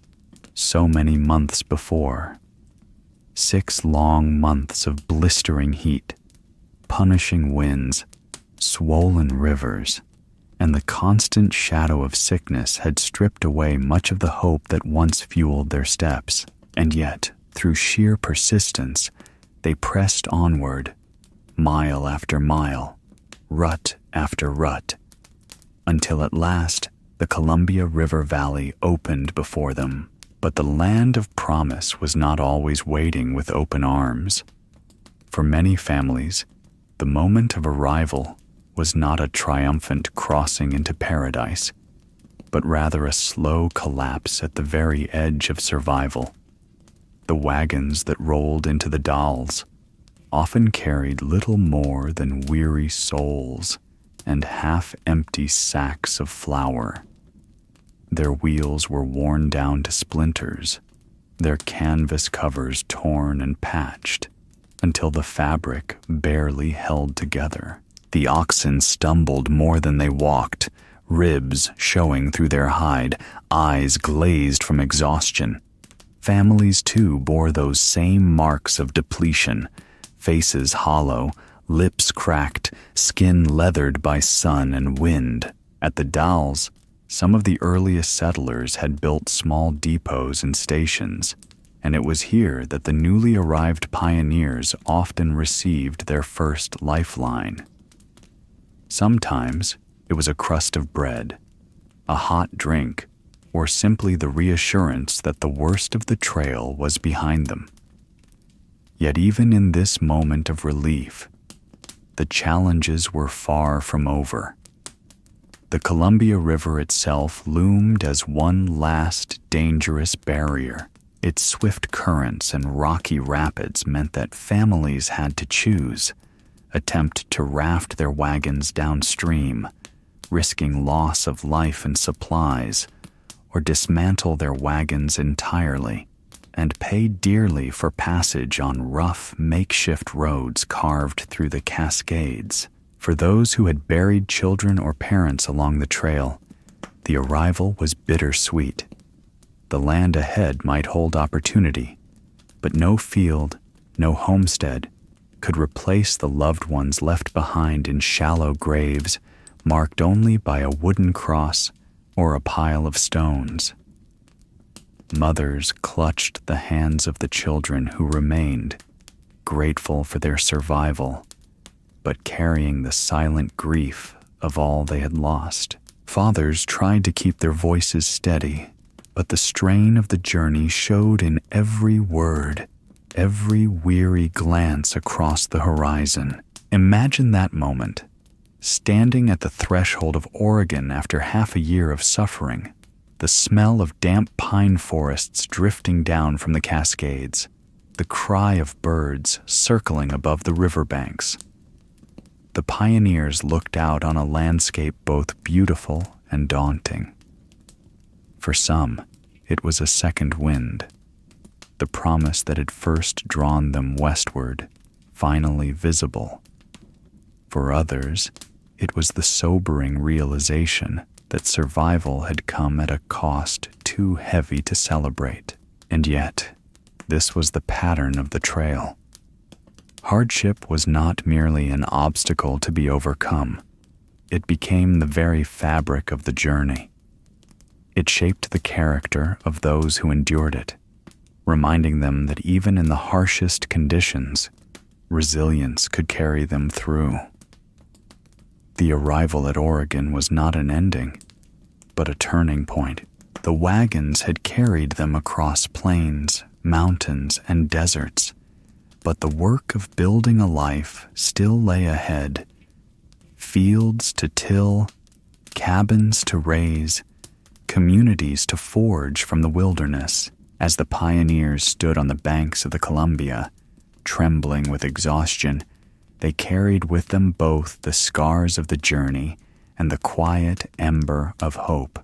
so many months before. 6 long months of blistering heat, punishing winds, swollen rivers, and the constant shadow of sickness had stripped away much of the hope that once fueled their steps. And yet, through sheer persistence, they pressed onward, mile after mile, rut after rut, until at last the Columbia River Valley opened before them. But the land of promise was not always waiting with open arms. For many families, the moment of arrival was not a triumphant crossing into paradise, but rather a slow collapse at the very edge of survival. The wagons that rolled into the Dalles often carried little more than weary souls, and half-empty sacks of flour. Their wheels were worn down to splinters, their canvas covers torn and patched, until the fabric barely held together. The oxen stumbled more than they walked, ribs showing through their hide, eyes glazed from exhaustion. Families, too, bore those same marks of depletion, faces hollow, lips cracked, skin leathered by sun and wind. At the Dalles, some of the earliest settlers had built small depots and stations, and it was here that the newly arrived pioneers often received their first lifeline. Sometimes it was a crust of bread, a hot drink, or simply the reassurance that the worst of the trail was behind them. Yet even in this moment of relief, the challenges were far from over. The Columbia River itself loomed as one last dangerous barrier. Its swift currents and rocky rapids meant that families had to choose: attempt to raft their wagons downstream, risking loss of life and supplies, or dismantle their wagons entirely and pay dearly for passage on rough, makeshift roads carved through the Cascades. For those who had buried children or parents along the trail, the arrival was bittersweet. The land ahead might hold opportunity, but no field, no homestead, could replace the loved ones left behind in shallow graves marked only by a wooden cross or a pile of stones. Mothers clutched the hands of the children who remained, grateful for their survival, but carrying the silent grief of all they had lost. Fathers tried to keep their voices steady, but the strain of the journey showed in every word, every weary glance across the horizon. Imagine that moment, standing at the threshold of Oregon after half a year of suffering, the smell of damp pine forests drifting down from the Cascades, the cry of birds circling above the riverbanks. The pioneers looked out on a landscape both beautiful and daunting. For some, it was a second wind, the promise that had first drawn them westward, finally visible. For others, it was the sobering realization that survival had come at a cost too heavy to celebrate. And yet, this was the pattern of the trail. Hardship was not merely an obstacle to be overcome. It became the very fabric of the journey. It shaped the character of those who endured it, reminding them that even in the harshest conditions, resilience could carry them through. The arrival at Oregon was not an ending, but a turning point. The wagons had carried them across plains, mountains, and deserts, but the work of building a life still lay ahead. Fields to till, cabins to raise, communities to forge from the wilderness. As the pioneers stood on the banks of the Columbia, trembling with exhaustion, they carried with them both the scars of the journey and the quiet ember of hope.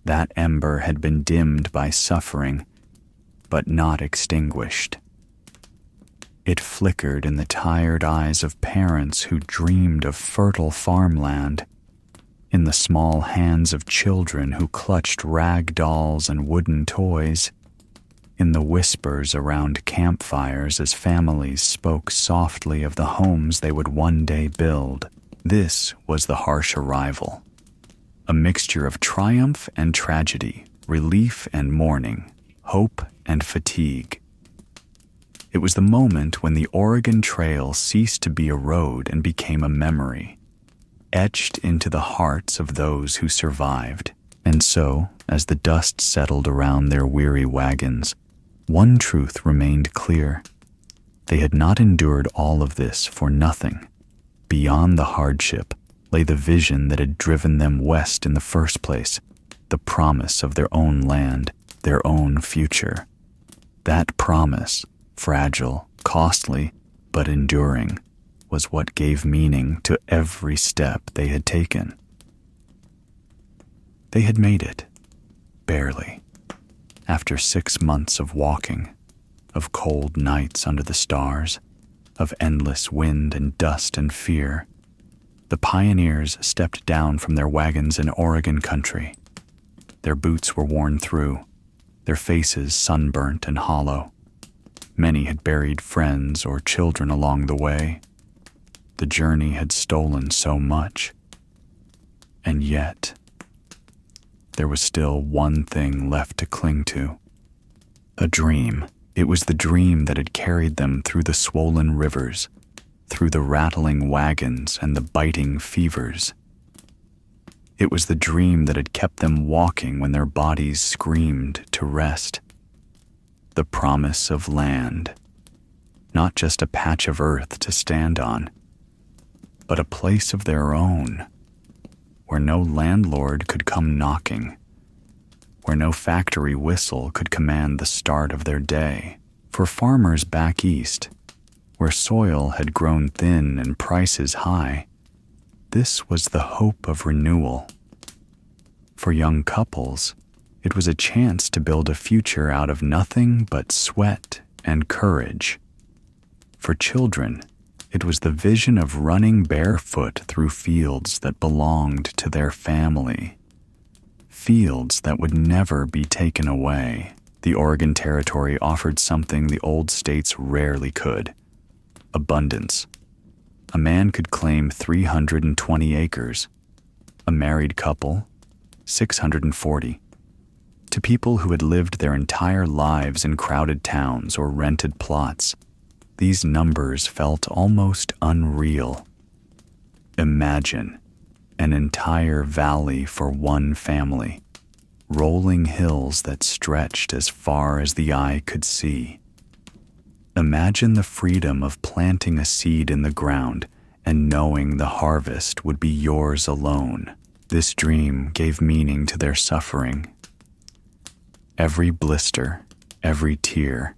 That ember had been dimmed by suffering, but not extinguished. It flickered in the tired eyes of parents who dreamed of fertile farmland, in the small hands of children who clutched rag dolls and wooden toys, in the whispers around campfires as families spoke softly of the homes they would one day build. This was the harsh arrival, a mixture of triumph and tragedy, relief and mourning, hope and fatigue. It was the moment when the Oregon Trail ceased to be a road and became a memory, etched into the hearts of those who survived. And so, as the dust settled around their weary wagons, one truth remained clear. They had not endured all of this for nothing. Beyond the hardship lay the vision that had driven them west in the first place, the promise of their own land, their own future. That promise, fragile, costly, but enduring, was what gave meaning to every step they had taken. They had made it, barely, after 6 months of walking, of cold nights under the stars, of endless wind and dust and fear. The pioneers stepped down from their wagons in Oregon country. Their boots were worn through, their faces sunburnt and hollow. Many had buried friends or children along the way. The journey had stolen so much. And yet, there was still one thing left to cling to. A dream. It was the dream that had carried them through the swollen rivers, through the rattling wagons and the biting fevers. It was the dream that had kept them walking when their bodies screamed to rest. The promise of land, not just a patch of earth to stand on, but a place of their own, where no landlord could come knocking, where no factory whistle could command the start of their day. For farmers back east, where soil had grown thin and prices high, this was the hope of renewal. For young couples, it was a chance to build a future out of nothing but sweat and courage. For children, it was the vision of running barefoot through fields that belonged to their family. Fields that would never be taken away. The Oregon Territory offered something the old states rarely could: abundance. A man could claim 320 acres. A married couple, 640. To people who had lived their entire lives in crowded towns or rented plots, these numbers felt almost unreal. Imagine an entire valley for one family, rolling hills that stretched as far as the eye could see. Imagine the freedom of planting a seed in the ground and knowing the harvest would be yours alone. This dream gave meaning to their suffering. Every blister, every tear,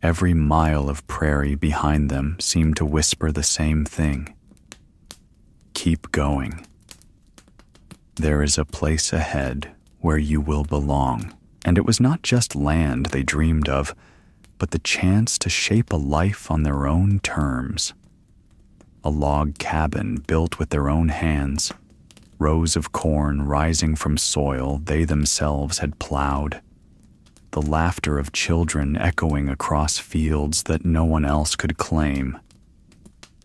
every mile of prairie behind them seemed to whisper the same thing: keep going. There is a place ahead where you will belong. And it was not just land they dreamed of, but the chance to shape a life on their own terms. A log cabin built with their own hands, rows of corn rising from soil they themselves had plowed, the laughter of children echoing across fields that no one else could claim.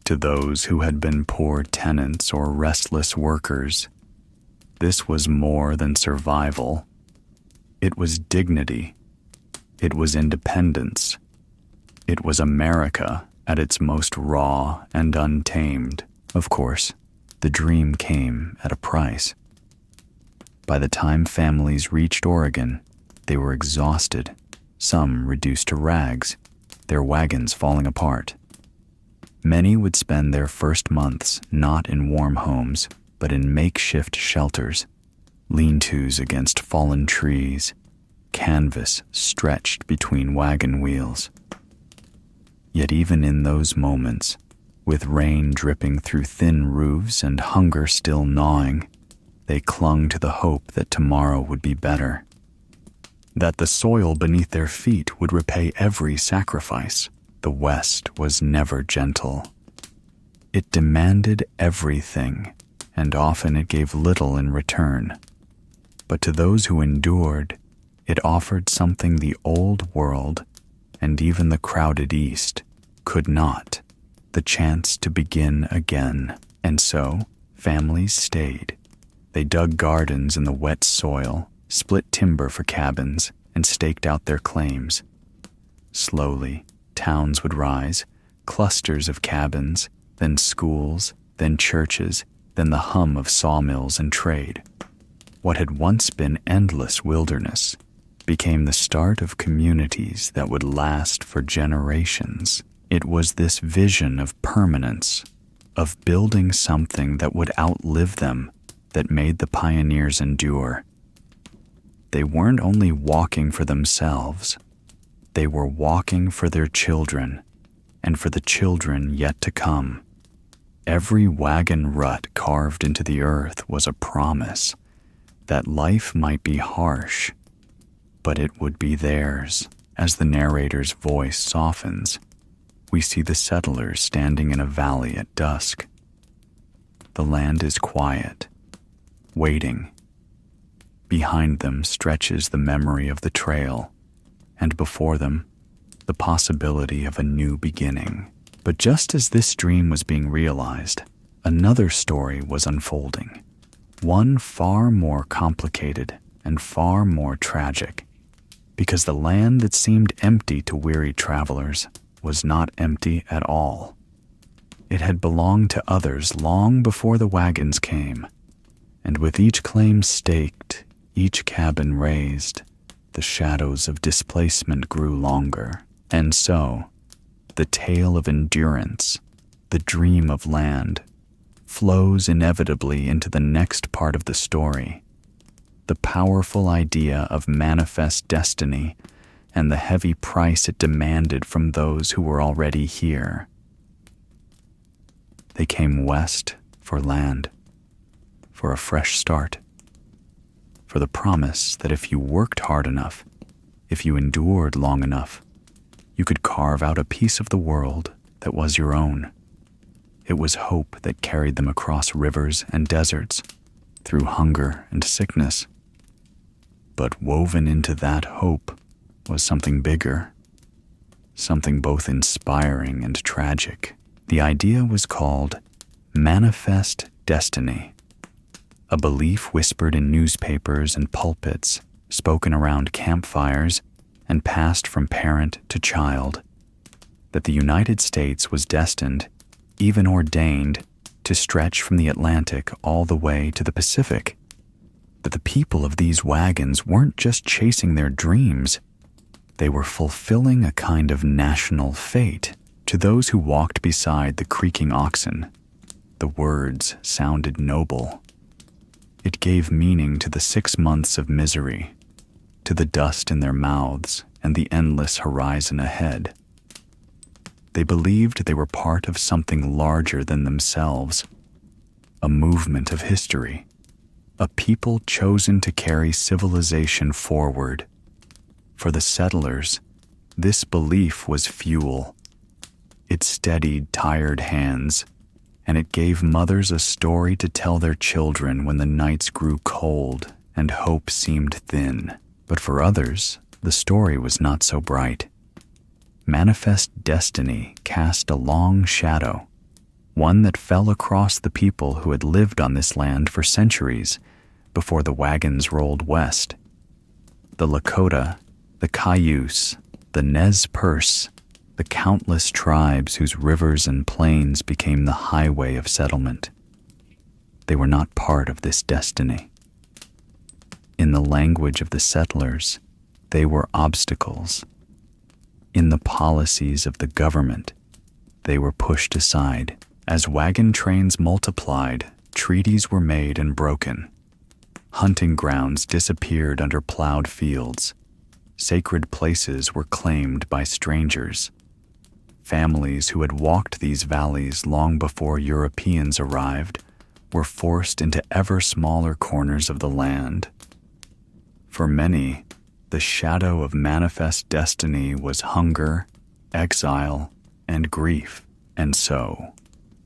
To those who had been poor tenants or restless workers, this was more than survival. It was dignity. It was independence. It was America at its most raw and untamed. Of course, the dream came at a price. By the time families reached Oregon, they were exhausted, some reduced to rags, their wagons falling apart. Many would spend their first months not in warm homes, but in makeshift shelters, lean-tos against fallen trees, canvas stretched between wagon wheels. Yet even in those moments, with rain dripping through thin roofs and hunger still gnawing, they clung to the hope that tomorrow would be better, that the soil beneath their feet would repay every sacrifice. The West was never gentle. It demanded everything, and often it gave little in return. But to those who endured, it offered something the old world, and even the crowded East, could not: the chance to begin again. And so, families stayed. They dug gardens in the wet soil, split timber for cabins, and staked out their claims. Slowly, towns would rise, clusters of cabins, then schools, then churches, then the hum of sawmills and trade. What had once been endless wilderness became the start of communities that would last for generations. It was this vision of permanence, of building something that would outlive them, that made the pioneers endure. They weren't only walking for themselves, they were walking for their children, and for the children yet to come. Every wagon rut carved into the earth was a promise that life might be harsh, but it would be theirs. As the narrator's voice softens, we see the settlers standing in a valley at dusk. The land is quiet, waiting. Behind them stretches the memory of the trail, and before them, the possibility of a new beginning. But just as this dream was being realized, another story was unfolding, one far more complicated and far more tragic, because the land that seemed empty to weary travelers was not empty at all. It had belonged to others long before the wagons came, and with each claim staked, each cabin raised, the shadows of displacement grew longer. And so, the tale of endurance, the dream of land, flows inevitably into the next part of the story, the powerful idea of manifest destiny and the heavy price it demanded from those who were already here. They came west for land, for a fresh start, for the promise that if you worked hard enough, if you endured long enough, you could carve out a piece of the world that was your own. It was hope that carried them across rivers and deserts, through hunger and sickness. But woven into that hope was something bigger, something both inspiring and tragic. The idea was called manifest destiny, a belief whispered in newspapers and pulpits, spoken around campfires, and passed from parent to child, that the United States was destined, even ordained, to stretch from the Atlantic all the way to the Pacific, that the people of these wagons weren't just chasing their dreams, they were fulfilling a kind of national fate. To those who walked beside the creaking oxen, the words sounded noble. It gave meaning to the 6 months of misery, to the dust in their mouths and the endless horizon ahead. They believed they were part of something larger than themselves, a movement of history, a people chosen to carry civilization forward. For the settlers, this belief was fuel. It steadied tired hands, and it gave mothers a story to tell their children when the nights grew cold and hope seemed thin. But for others, the story was not so bright. Manifest destiny cast a long shadow, one that fell across the people who had lived on this land for centuries before the wagons rolled west. The Lakota, the Cayuse, the Nez Perce, the countless tribes whose rivers and plains became the highway of settlement. They were not part of this destiny. In the language of the settlers, they were obstacles. In the policies of the government, they were pushed aside. As wagon trains multiplied, treaties were made and broken. Hunting grounds disappeared under plowed fields. Sacred places were claimed by strangers. Families who had walked these valleys long before Europeans arrived were forced into ever smaller corners of the land. For many, the shadow of manifest destiny was hunger, exile, and grief. And so,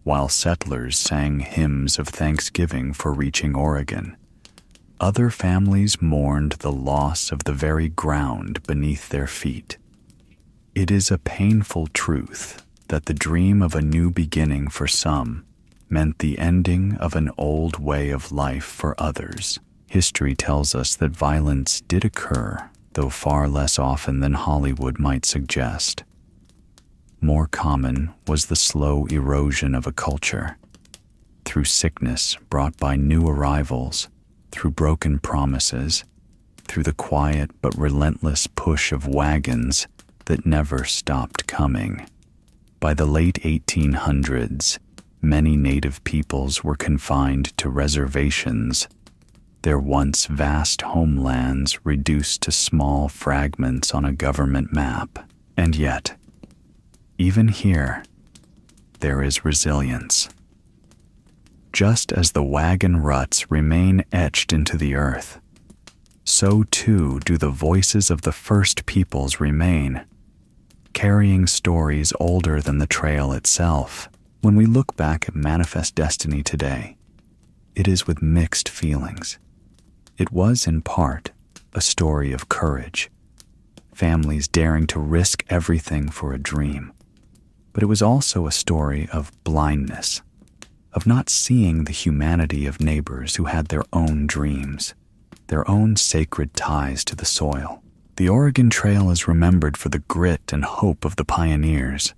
while settlers sang hymns of thanksgiving for reaching Oregon, other families mourned the loss of the very ground beneath their feet. It is a painful truth that the dream of a new beginning for some meant the ending of an old way of life for others. History tells us that violence did occur, though far less often than Hollywood might suggest. More common was the slow erosion of a culture, through sickness brought by new arrivals, through broken promises, through the quiet but relentless push of wagons that never stopped coming. By the late 1800s, many native peoples were confined to reservations, their once vast homelands reduced to small fragments on a government map. And yet, even here, there is resilience. Just as the wagon ruts remain etched into the earth, so too do the voices of the first peoples remain, carrying stories older than the trail itself. When we look back at Manifest Destiny today, it is with mixed feelings. It was, in part, a story of courage, families daring to risk everything for a dream. But it was also a story of blindness, of not seeing the humanity of neighbors who had their own dreams, their own sacred ties to the soil. The Oregon Trail is remembered for the grit and hope of the pioneers,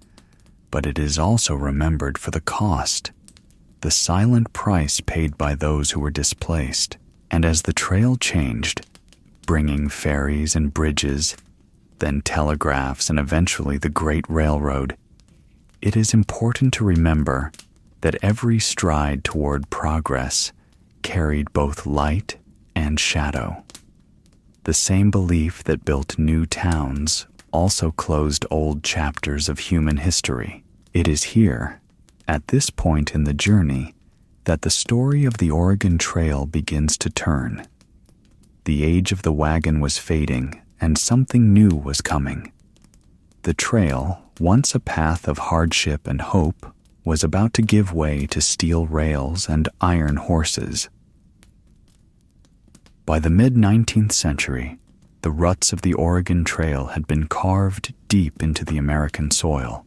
but it is also remembered for the cost, the silent price paid by those who were displaced. And as the trail changed, bringing ferries and bridges, then telegraphs, and eventually the Great Railroad, it is important to remember that every stride toward progress carried both light and shadow. The same belief that built new towns also closed old chapters of human history. It is here, at this point in the journey, that the story of the Oregon Trail begins to turn. The age of the wagon was fading, and something new was coming. The trail, once a path of hardship and hope, was about to give way to steel rails and iron horses. By the mid-19th century, the ruts of the Oregon Trail had been carved deep into the American soil,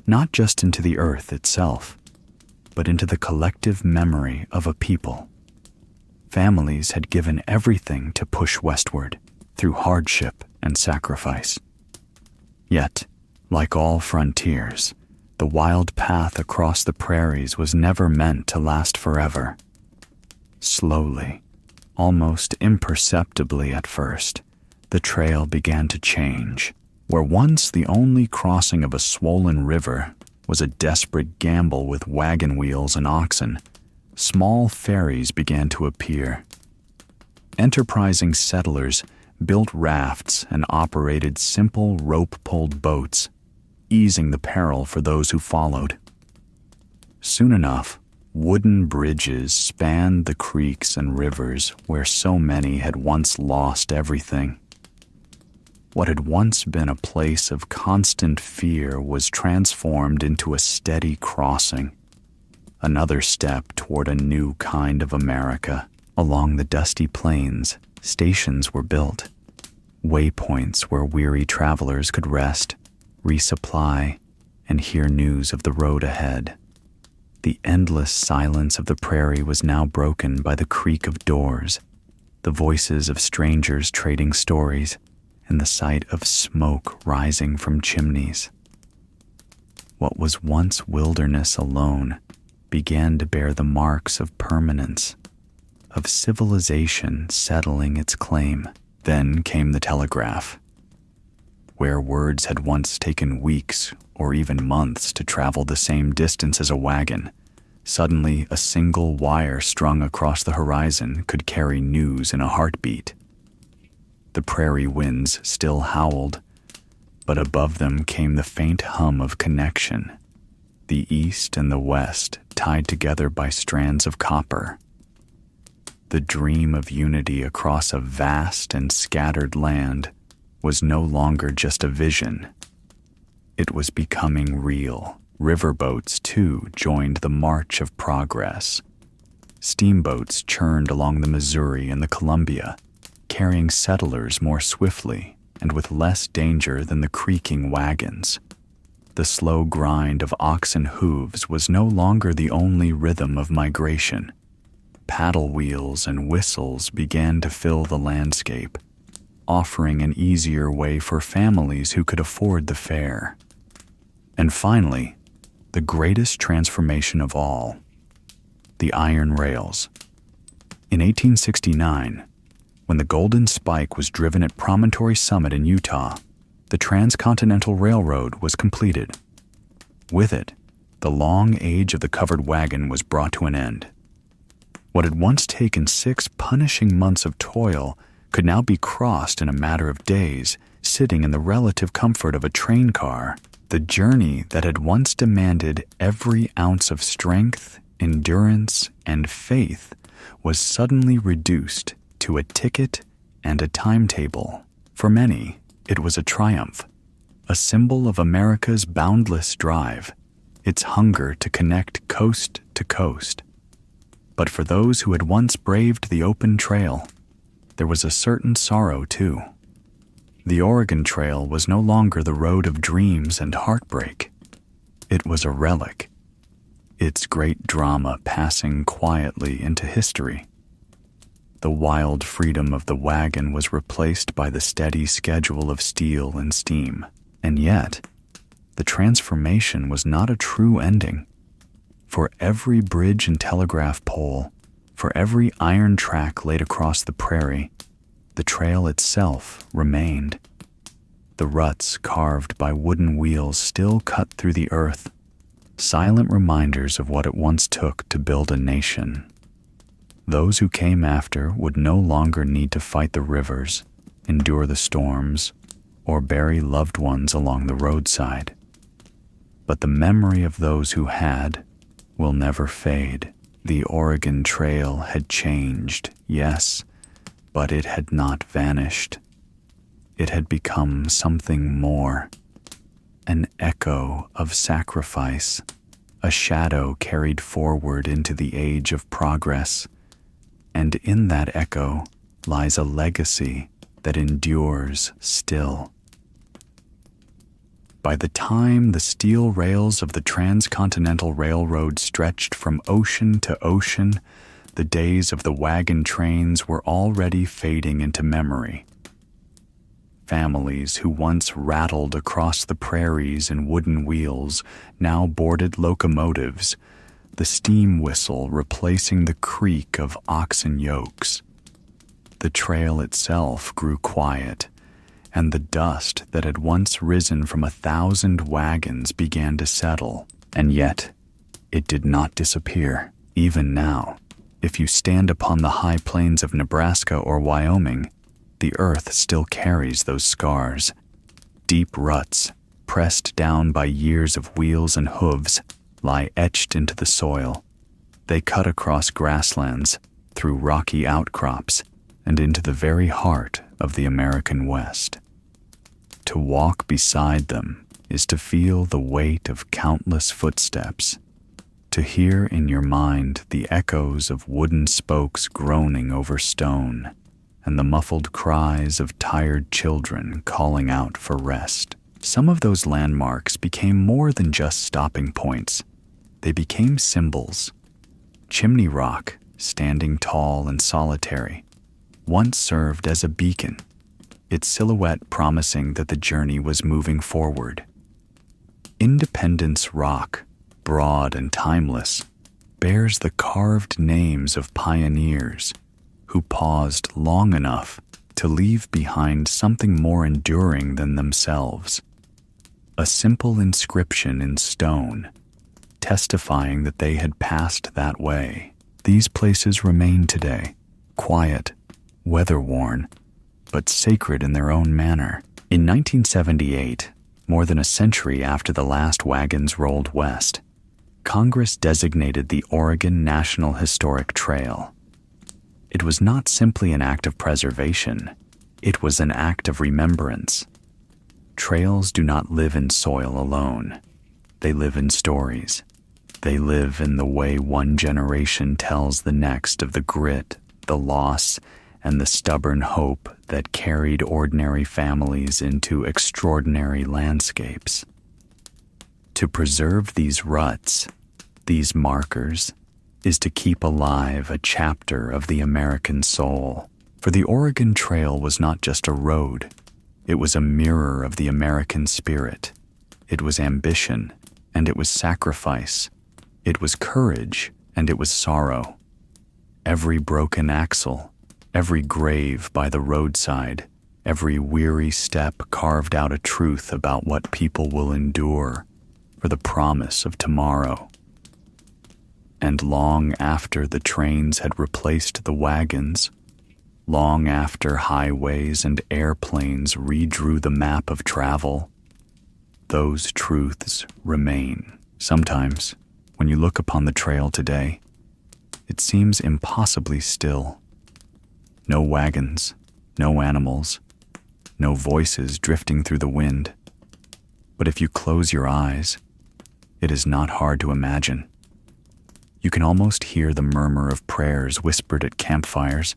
not just into the earth itself, but into the collective memory of a people. Families had given everything to push westward through hardship and sacrifice. Yet, like all frontiers, the wild path across the prairies was never meant to last forever. Slowly, almost imperceptibly at first, the trail began to change. Where once the only crossing of a swollen river was a desperate gamble with wagon wheels and oxen, small ferries began to appear. Enterprising settlers built rafts and operated simple rope-pulled boats, easing the peril for those who followed. Soon enough, wooden bridges spanned the creeks and rivers where so many had once lost everything. What had once been a place of constant fear was transformed into a steady crossing, another step toward a new kind of America. Along the dusty plains, stations were built, waypoints where weary travelers could rest, resupply, and hear news of the road ahead. The endless silence of the prairie was now broken by the creak of doors, the voices of strangers trading stories, and the sight of smoke rising from chimneys. What was once wilderness alone began to bear the marks of permanence, of civilization settling its claim. Then came the telegraph. Where words had once taken weeks or even months to travel the same distance as a wagon, suddenly a single wire strung across the horizon could carry news in a heartbeat. The prairie winds still howled, but above them came the faint hum of connection, the east and the west tied together by strands of copper. The dream of unity across a vast and scattered land was no longer just a vision. It was becoming real. Riverboats, too, joined the march of progress. Steamboats churned along the Missouri and the Columbia, carrying settlers more swiftly and with less danger than the creaking wagons. The slow grind of oxen hooves was no longer the only rhythm of migration. Paddle wheels and whistles began to fill the landscape, offering an easier way for families who could afford the fare. And finally, the greatest transformation of all, the iron rails. In 1869, when the Golden Spike was driven at Promontory Summit in Utah, the Transcontinental Railroad was completed. With it, the long age of the covered wagon was brought to an end. What had once taken 6 punishing months of toil could now be crossed in a matter of days, sitting in the relative comfort of a train car. The journey that had once demanded every ounce of strength, endurance, and faith was suddenly reduced to a ticket and a timetable. For many, it was a triumph, a symbol of America's boundless drive, its hunger to connect coast to coast. But for those who had once braved the open trail, there was a certain sorrow too. The Oregon Trail was no longer the road of dreams and heartbreak. It was a relic, its great drama passing quietly into history. The wild freedom of the wagon was replaced by the steady schedule of steel and steam. And yet, the transformation was not a true ending. For every bridge and telegraph pole, for every iron track laid across the prairie, the trail itself remained. The ruts carved by wooden wheels still cut through the earth, silent reminders of what it once took to build a nation. Those who came after would no longer need to fight the rivers, endure the storms, or bury loved ones along the roadside. But the memory of those who had will never fade. The Oregon Trail had changed, yes, but it had not vanished. It had become something more, an echo of sacrifice, a shadow carried forward into the age of progress, and in that echo lies a legacy that endures still. By the time the steel rails of the Transcontinental Railroad stretched from ocean to ocean, the days of the wagon trains were already fading into memory. Families who once rattled across the prairies in wooden wheels now boarded locomotives, the steam whistle replacing the creak of oxen yokes. The trail itself grew quiet, and the dust that had once risen from 1,000 wagons began to settle, and yet it did not disappear. Even now, if you stand upon the high plains of Nebraska or Wyoming, the earth still carries those scars. Deep ruts, pressed down by years of wheels and hooves, lie etched into the soil. They cut across grasslands, through rocky outcrops, and into the very heart of the American West. To walk beside them is to feel the weight of countless footsteps, to hear in your mind the echoes of wooden spokes groaning over stone, and the muffled cries of tired children calling out for rest. Some of those landmarks became more than just stopping points. They became symbols. Chimney Rock, standing tall and solitary, once served as a beacon, its silhouette promising that the journey was moving forward. Independence Rock, broad and timeless, bears the carved names of pioneers who paused long enough to leave behind something more enduring than themselves. A simple inscription in stone, testifying that they had passed that way. These places remain today, quiet, weather-worn, but sacred in their own manner. In 1978, more than a century after the last wagons rolled west, Congress designated the Oregon National Historic Trail. It was not simply an act of preservation, it was an act of remembrance. Trails do not live in soil alone. They live in stories. They live in the way one generation tells the next of the grit, the loss, and the stubborn hope that carried ordinary families into extraordinary landscapes. To preserve these ruts, these markers, is to keep alive a chapter of the American soul. For the Oregon Trail was not just a road, it was a mirror of the American spirit. It was ambition, and it was sacrifice. It was courage, and it was sorrow. Every broken axle, every grave by the roadside, every weary step carved out a truth about what people will endure for the promise of tomorrow. And long after the trains had replaced the wagons, long after highways and airplanes redrew the map of travel, those truths remain. Sometimes, When you look upon the trail today, it seems impossibly still. No wagons, no animals, no voices drifting through the wind. But if you close your eyes, it is not hard to imagine. You can almost hear the murmur of prayers whispered at campfires,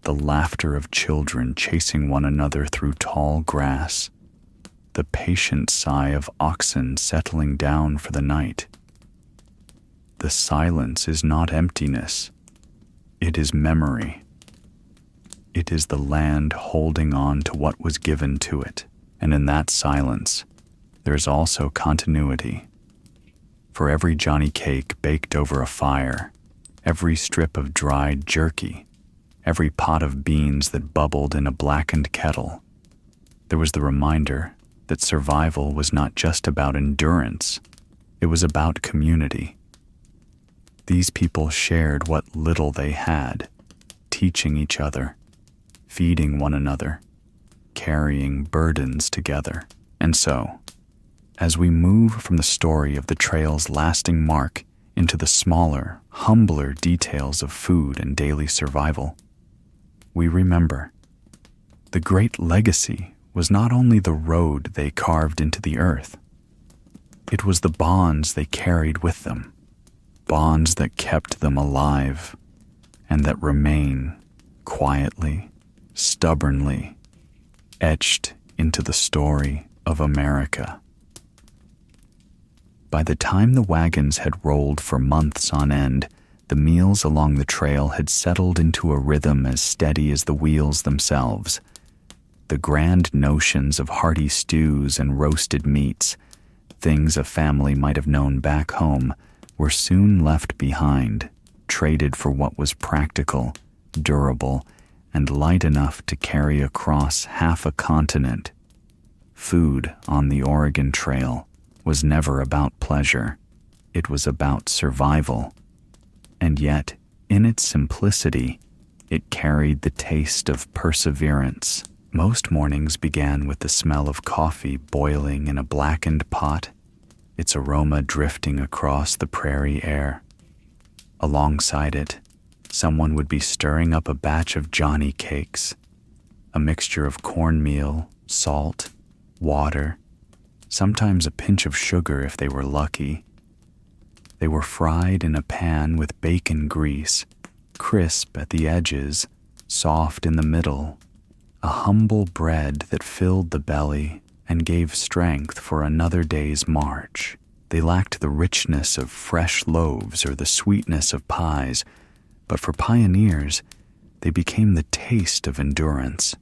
the laughter of children chasing one another through tall grass, the patient sigh of oxen settling down for the night. The silence is not emptiness, it is memory. It is the land holding on to what was given to it, and in that silence, there is also continuity. For every Johnny cake baked over a fire, every strip of dried jerky, every pot of beans that bubbled in a blackened kettle, there was the reminder that survival was not just about endurance, it was about community. These people shared what little they had, teaching each other, feeding one another, carrying burdens together. And so, as we move from the story of the trail's lasting mark into the smaller, humbler details of food and daily survival, we remember the great legacy was not only the road they carved into the earth, it was the bonds they carried with them, bonds that kept them alive and that remain quietly, stubbornly, etched into the story of America. By the time the wagons had rolled for months on end, the meals along the trail had settled into a rhythm as steady as the wheels themselves. The grand notions of hearty stews and roasted meats, things a family might have known back home, were soon left behind, traded for what was practical, durable, and light enough to carry across half a continent. Food on the Oregon Trail was never about pleasure. It was about survival. And yet, in its simplicity, it carried the taste of perseverance. Most mornings began with the smell of coffee boiling in a blackened pot, its aroma drifting across the prairie air. Alongside it, someone would be stirring up a batch of Johnny cakes, a mixture of cornmeal, salt, water, sometimes a pinch of sugar if they were lucky. They were fried in a pan with bacon grease, crisp at the edges, soft in the middle, a humble bread that filled the belly and gave strength for another day's march. They lacked the richness of fresh loaves or the sweetness of pies, but for pioneers, they became the taste of endurance.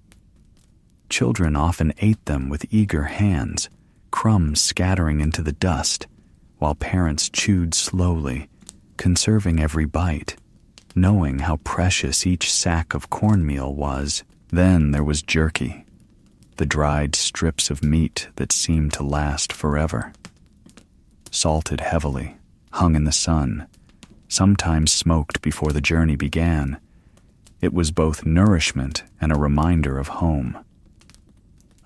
Children often ate them with eager hands, crumbs scattering into the dust, while parents chewed slowly, conserving every bite, knowing how precious each sack of cornmeal was. Then there was jerky, the dried strips of meat that seemed to last forever. Salted heavily, hung in the sun, sometimes smoked before the journey began, it was both nourishment and a reminder of home.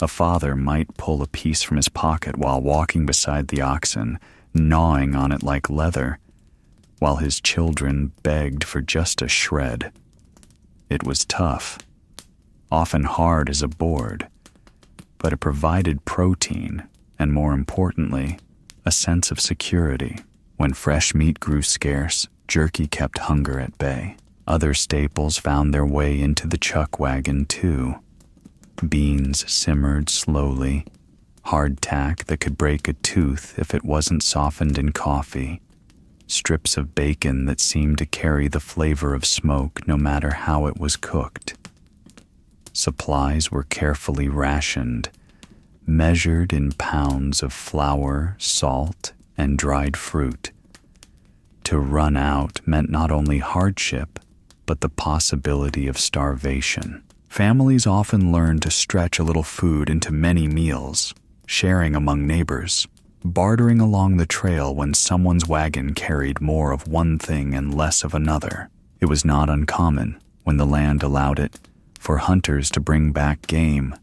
A father might pull a piece from his pocket while walking beside the oxen, gnawing on it like leather, while his children begged for just a shred. It was tough, often hard as a board, but it provided protein and, more importantly, a sense of security. When fresh meat grew scarce, jerky kept hunger at bay. Other staples found their way into the chuck wagon, too. Beans simmered slowly, hardtack that could break a tooth if it wasn't softened in coffee, strips of bacon that seemed to carry the flavor of smoke no matter how it was cooked. Supplies were carefully rationed, measured in pounds of flour, salt, and dried fruit. To run out meant not only hardship, but the possibility of starvation. Families often learned to stretch a little food into many meals, sharing among neighbors, bartering along the trail when someone's wagon carried more of one thing and less of another. It was not uncommon, when the land allowed it, for hunters to bring back game,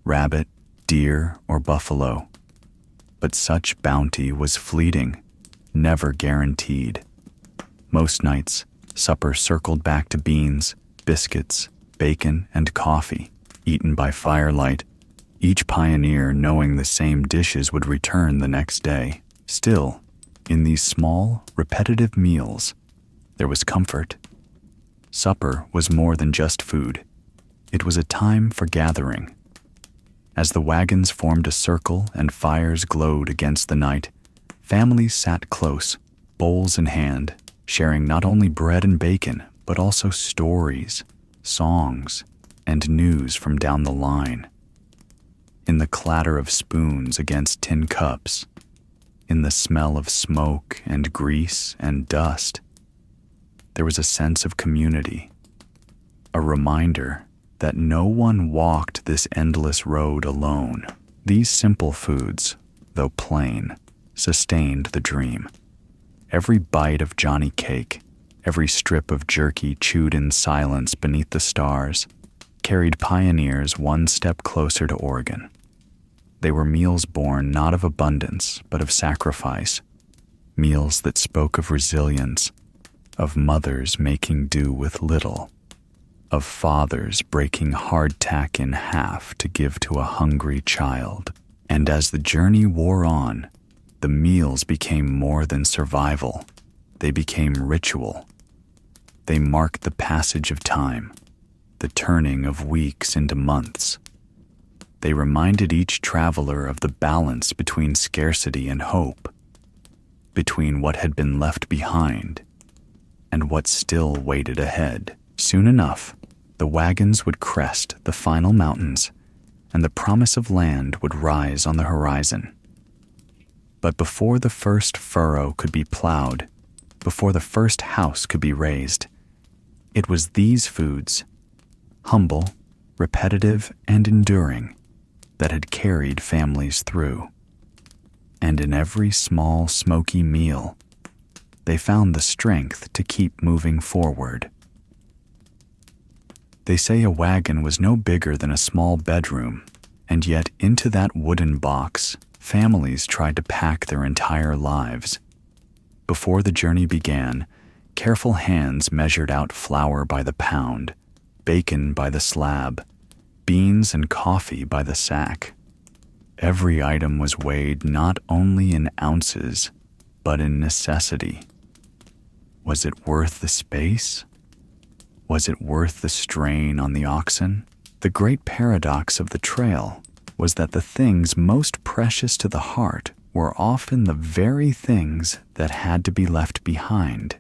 rabbit, deer, or buffalo. But such bounty was fleeting, never guaranteed. Most nights, supper circled back to beans, biscuits, bacon, and coffee, eaten by firelight, each pioneer knowing the same dishes would return the next day. Still, in these small, repetitive meals, there was comfort. Supper was more than just food. It was a time for gathering. As the wagons formed a circle and fires glowed against the night, families sat close, bowls in hand, sharing not only bread and bacon, but also stories, songs, and news from down the line. In the clatter of spoons against tin cups, in the smell of smoke and grease and dust, there was a sense of community, a reminder that no one walked this endless road alone. These simple foods, though plain, sustained the dream. Every bite of Johnny cake, every strip of jerky chewed in silence beneath the stars, carried pioneers one step closer to Oregon. They were meals born not of abundance, but of sacrifice, meals that spoke of resilience, of mothers making do with little, of fathers breaking hardtack in half to give to a hungry child. And as the journey wore on, the meals became more than survival. They became ritual. They marked the passage of time, the turning of weeks into months. They reminded each traveler of the balance between scarcity and hope, between what had been left behind and what still waited ahead. Soon enough, the wagons would crest the final mountains, and the promise of land would rise on the horizon. But before the first furrow could be plowed, before the first house could be raised, it was these foods, humble, repetitive, and enduring, that had carried families through. And in every small, smoky meal, they found the strength to keep moving forward. They say a wagon was no bigger than a small bedroom, and yet into that wooden box, families tried to pack their entire lives. Before the journey began, careful hands measured out flour by the pound, bacon by the slab, beans and coffee by the sack. Every item was weighed not only in ounces, but in necessity. Was it worth the space? Was it worth the strain on the oxen? The great paradox of the trail was that the things most precious to the heart were often the very things that had to be left behind.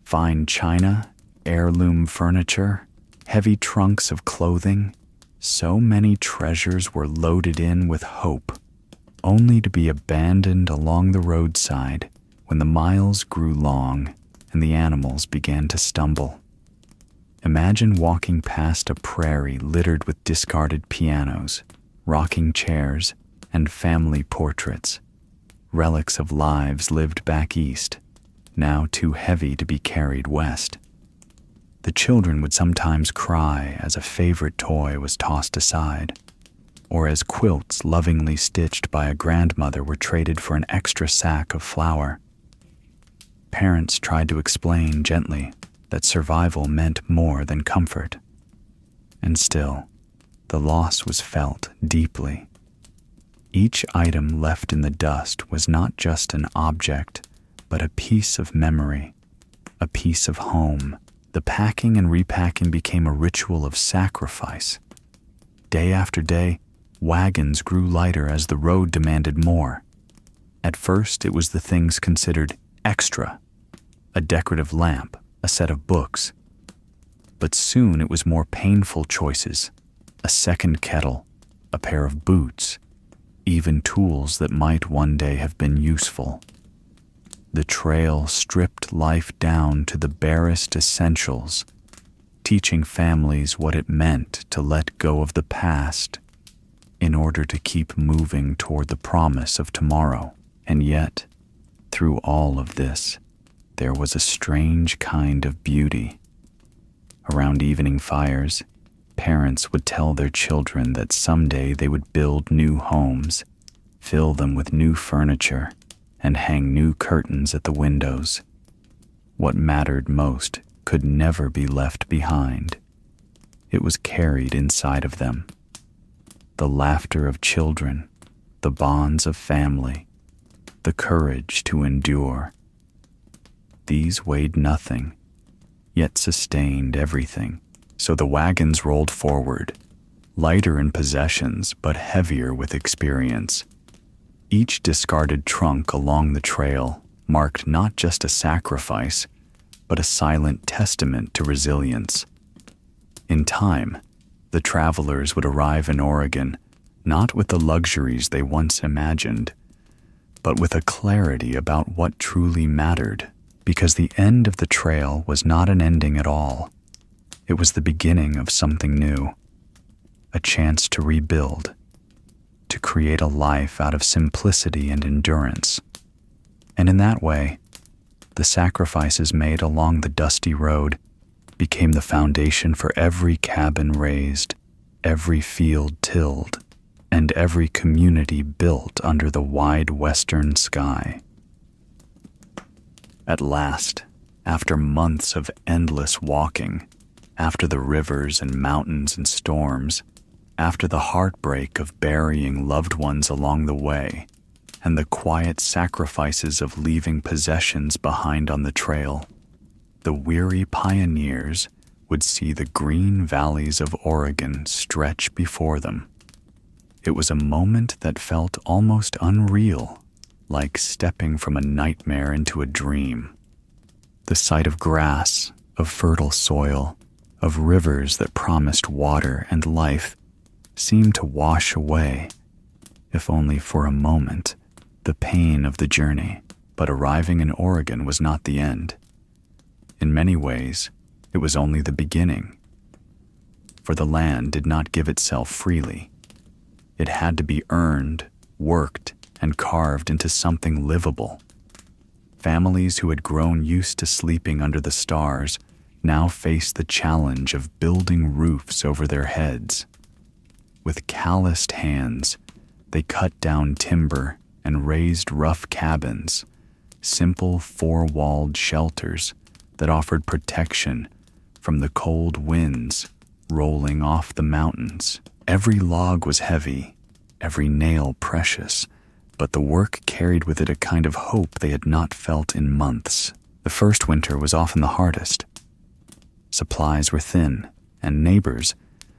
Fine china, heirloom furniture, heavy trunks of clothing. So many treasures were loaded in with hope, only to be abandoned along the roadside when the miles grew long and the animals began to stumble. Imagine walking past a prairie littered with discarded pianos, rocking chairs, and family portraits, relics of lives lived back east, now too heavy to be carried west. The children would sometimes cry as a favorite toy was tossed aside, or as quilts lovingly stitched by a grandmother were traded for an extra sack of flour. Parents tried to explain gently that survival meant more than comfort. And still, the loss was felt deeply. Each item left in the dust was not just an object, but a piece of memory, a piece of home. The packing and repacking became a ritual of sacrifice. Day after day, wagons grew lighter as the road demanded more. At first, it was the things considered extra, a decorative lamp, a set of books. But soon it was more painful choices, a second kettle, a pair of boots, even tools that might one day have been useful. The trail stripped life down to the barest essentials, teaching families what it meant to let go of the past in order to keep moving toward the promise of tomorrow. And yet, through all of this, there was a strange kind of beauty. Around evening fires, parents would tell their children that someday they would build new homes, fill them with new furniture, and hang new curtains at the windows. What mattered most could never be left behind. It was carried inside of them. The laughter of children, the bonds of family, the courage to endure. These weighed nothing, yet sustained everything. So the wagons rolled forward, lighter in possessions but heavier with experience. Each discarded trunk along the trail marked not just a sacrifice, but a silent testament to resilience. In time, the travelers would arrive in Oregon, not with the luxuries they once imagined, but with a clarity about what truly mattered, because the end of the trail was not an ending at all. It was the beginning of something new, a chance to rebuild, to create a life out of simplicity and endurance. And in that way, the sacrifices made along the dusty road became the foundation for every cabin raised, every field tilled, and every community built under the wide western sky. At last, after months of endless walking, after the rivers and mountains and storms, after the heartbreak of burying loved ones along the way, and the quiet sacrifices of leaving possessions behind on the trail, the weary pioneers would see the green valleys of Oregon stretch before them. It was a moment that felt almost unreal, like stepping from a nightmare into a dream. The sight of grass, of fertile soil, of rivers that promised water and life seemed to wash away, if only for a moment, the pain of the journey. But arriving in Oregon was not the end. In many ways, it was only the beginning. For the land did not give itself freely. It had to be earned, worked, and carved into something livable. Families who had grown used to sleeping under the stars now faced the challenge of building roofs over their heads. With calloused hands, they cut down timber and raised rough cabins, simple four-walled shelters that offered protection from the cold winds rolling off the mountains. Every log was heavy, every nail precious, but the work carried with it a kind of hope they had not felt in months. The first winter was often the hardest. Supplies were thin, and neighbors,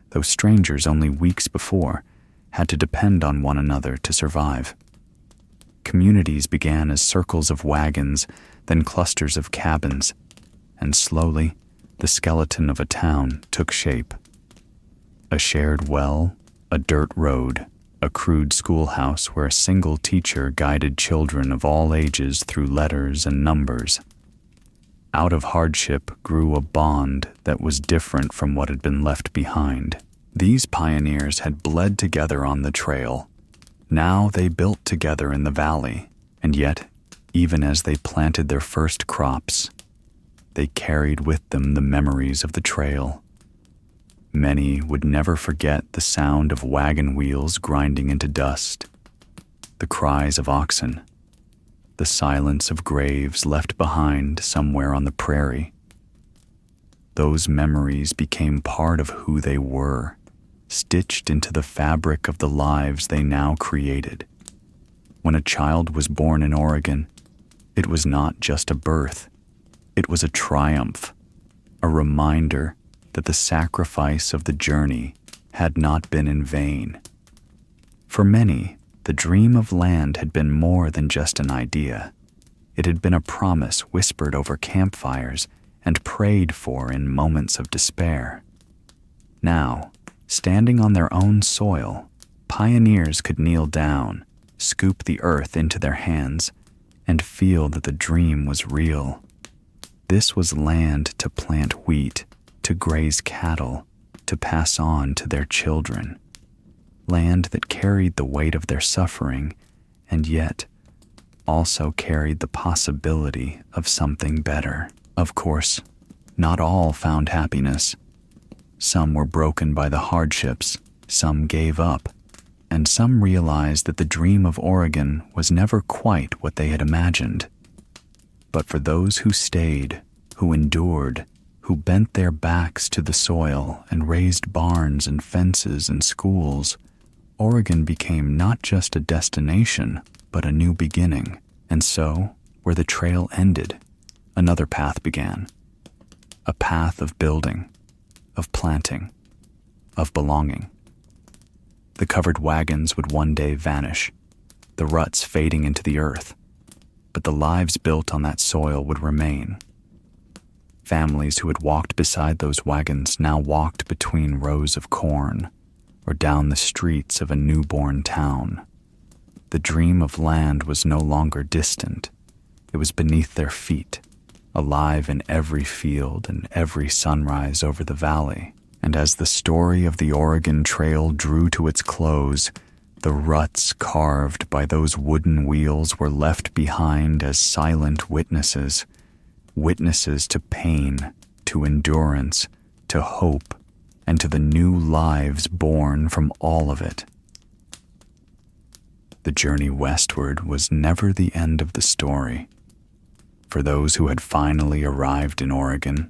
though strangers only weeks before, had to depend on one another to survive. Communities began as circles of wagons, then clusters of cabins, and slowly, the skeleton of a town took shape. A shared well, a dirt road, a crude schoolhouse where a single teacher guided children of all ages through letters and numbers. Out of hardship grew a bond that was different from what had been left behind. These pioneers had bled together on the trail. Now they built together in the valley, and yet, even as they planted their first crops, they carried with them the memories of the trail. Many would never forget the sound of wagon wheels grinding into dust, the cries of oxen, the silence of graves left behind somewhere on the prairie. Those memories became part of who they were, stitched into the fabric of the lives they now created. When a child was born in Oregon, it was not just a birth. It was a triumph, a reminder that the sacrifice of the journey had not been in vain. For many, the dream of land had been more than just an idea. It had been a promise whispered over campfires and prayed for in moments of despair. Now, standing on their own soil, pioneers could kneel down, scoop the earth into their hands, and feel that the dream was real. This was land to plant wheat, to graze cattle, to pass on to their children. Land that carried the weight of their suffering, and yet also carried the possibility of something better. Of course, not all found happiness. Some were broken by the hardships, some gave up, and some realized that the dream of Oregon was never quite what they had imagined. But for those who stayed, who endured, who bent their backs to the soil and raised barns and fences and schools, Oregon became not just a destination, but a new beginning. And so, where the trail ended, another path began. A path of building, of planting, of belonging. The covered wagons would one day vanish, the ruts fading into the earth, but the lives built on that soil would remain. Families who had walked beside those wagons now walked between rows of corn or down the streets of a newborn town. The dream of land was no longer distant. It was beneath their feet, alive in every field and every sunrise over the valley. And as the story of the Oregon Trail drew to its close, the ruts carved by those wooden wheels were left behind as silent witnesses, witnesses to pain, to endurance, to hope, and to the new lives born from all of it. The journey westward was never the end of the story. For those who had finally arrived in Oregon,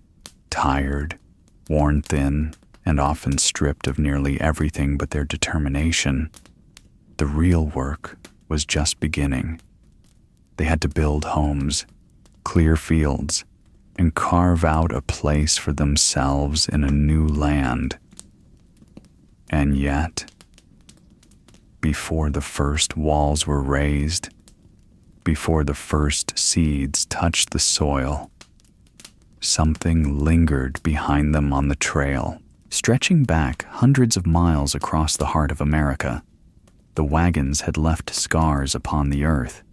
tired, worn thin, and often stripped of nearly everything but their determination, the real work was just beginning. They had to build homes, clear fields, and carve out a place for themselves in a new land. And yet, before the first walls were raised, before the first seeds touched the soil, something lingered behind them on the trail. Stretching back hundreds of miles across the heart of America, the wagons had left scars upon the earth,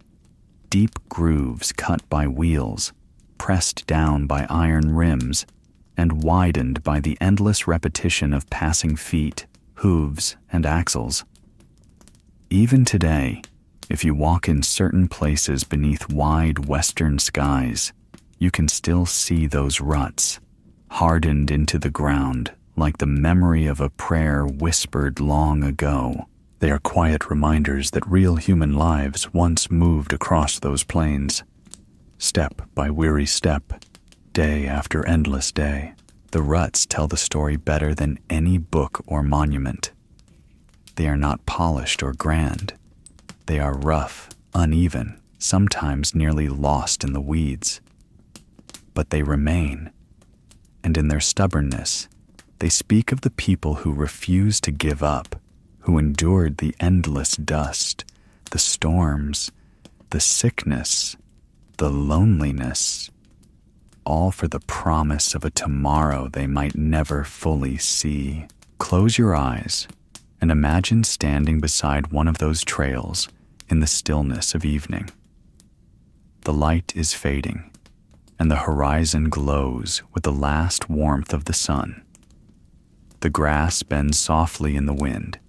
deep grooves cut by wheels, pressed down by iron rims, and widened by the endless repetition of passing feet, hooves, and axles. Even today, if you walk in certain places beneath wide western skies, you can still see those ruts, hardened into the ground, like the memory of a prayer whispered long ago. They are quiet reminders that real human lives once moved across those plains. Step by weary step, day after endless day, the ruts tell the story better than any book or monument. They are not polished or grand. They are rough, uneven, sometimes nearly lost in the weeds. But they remain, and in their stubbornness, they speak of the people who refused to give up, who endured the endless dust, the storms, the sickness, the loneliness, all for the promise of a tomorrow they might never fully see. Close your eyes and imagine standing beside one of those trails in the stillness of evening. The light is fading, and the horizon glows with the last warmth of the sun. The grass bends softly in the wind,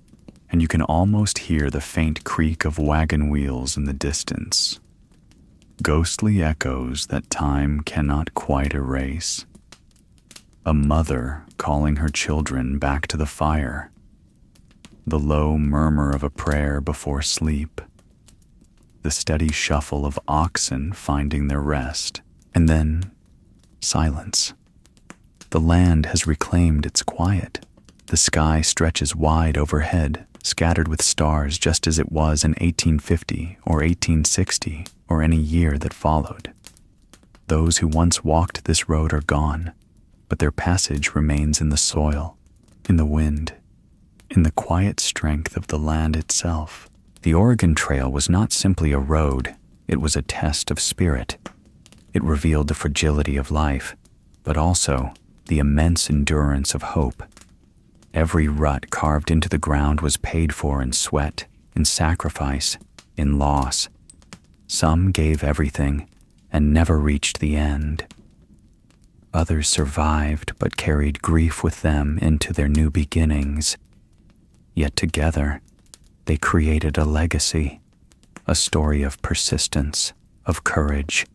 and you can almost hear the faint creak of wagon wheels in the distance. Ghostly echoes that time cannot quite erase. A mother calling her children back to the fire. The low murmur of a prayer before sleep. The steady shuffle of oxen finding their rest. And then, silence. The land has reclaimed its quiet. The sky stretches wide overhead, scattered with stars just as it was in 1850 or 1860 or any year that followed. Those who once walked this road are gone, but their passage remains in the soil, in the wind, in the quiet strength of the land itself. The Oregon Trail was not simply a road, it was a test of spirit. It revealed the fragility of life, but also the immense endurance of hope. Every rut carved into the ground was paid for in sweat, in sacrifice, in loss. Some gave everything and never reached the end. Others survived but carried grief with them into their new beginnings. Yet together, they created a legacy, a story of persistence, of courage,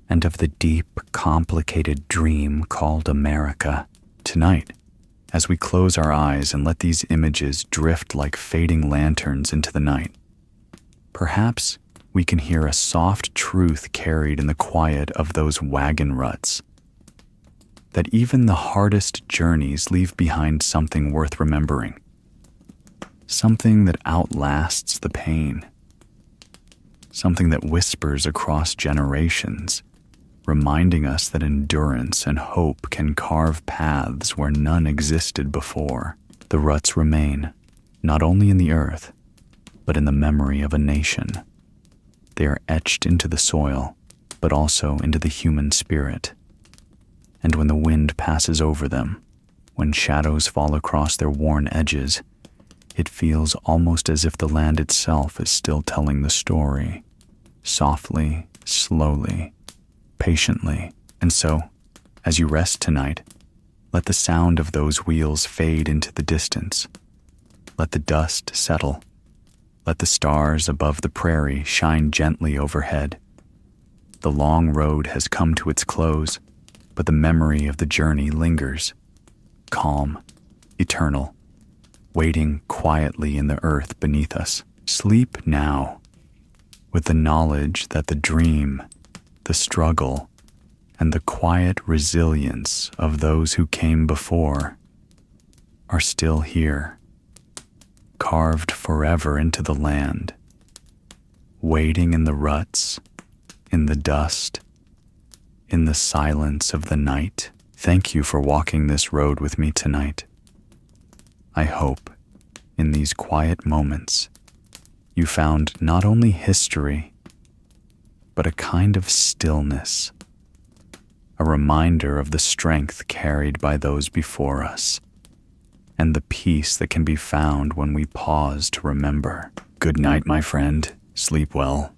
and of the deep, complicated dream called America. Tonight, As we close our eyes and let these images drift like fading lanterns into the night, perhaps we can hear a soft truth carried in the quiet of those wagon ruts, that even the hardest journeys leave behind something worth remembering, something that outlasts the pain, something that whispers across generations, reminding us that endurance and hope can carve paths where none existed before. The ruts remain, not only in the earth, but in the memory of a nation. They are etched into the soil, but also into the human spirit. And when the wind passes over them, when shadows fall across their worn edges, it feels almost as if the land itself is still telling the story, softly, slowly, patiently. And so, as you rest tonight, let the sound of those wheels fade into the distance. Let the dust settle. Let the stars above the prairie shine gently overhead. The long road has come to its close, but the memory of the journey lingers, calm, eternal, waiting quietly in the earth beneath us. Sleep now, with the knowledge that the dream, the struggle, and the quiet resilience of those who came before are still here, carved forever into the land, waiting in the ruts, in the dust, in the silence of the night. Thank you for walking this road with me tonight. I hope, in these quiet moments, you found not only history, but a kind of stillness, a reminder of the strength carried by those before us, and the peace that can be found when we pause to remember. Good night, my friend. Sleep well.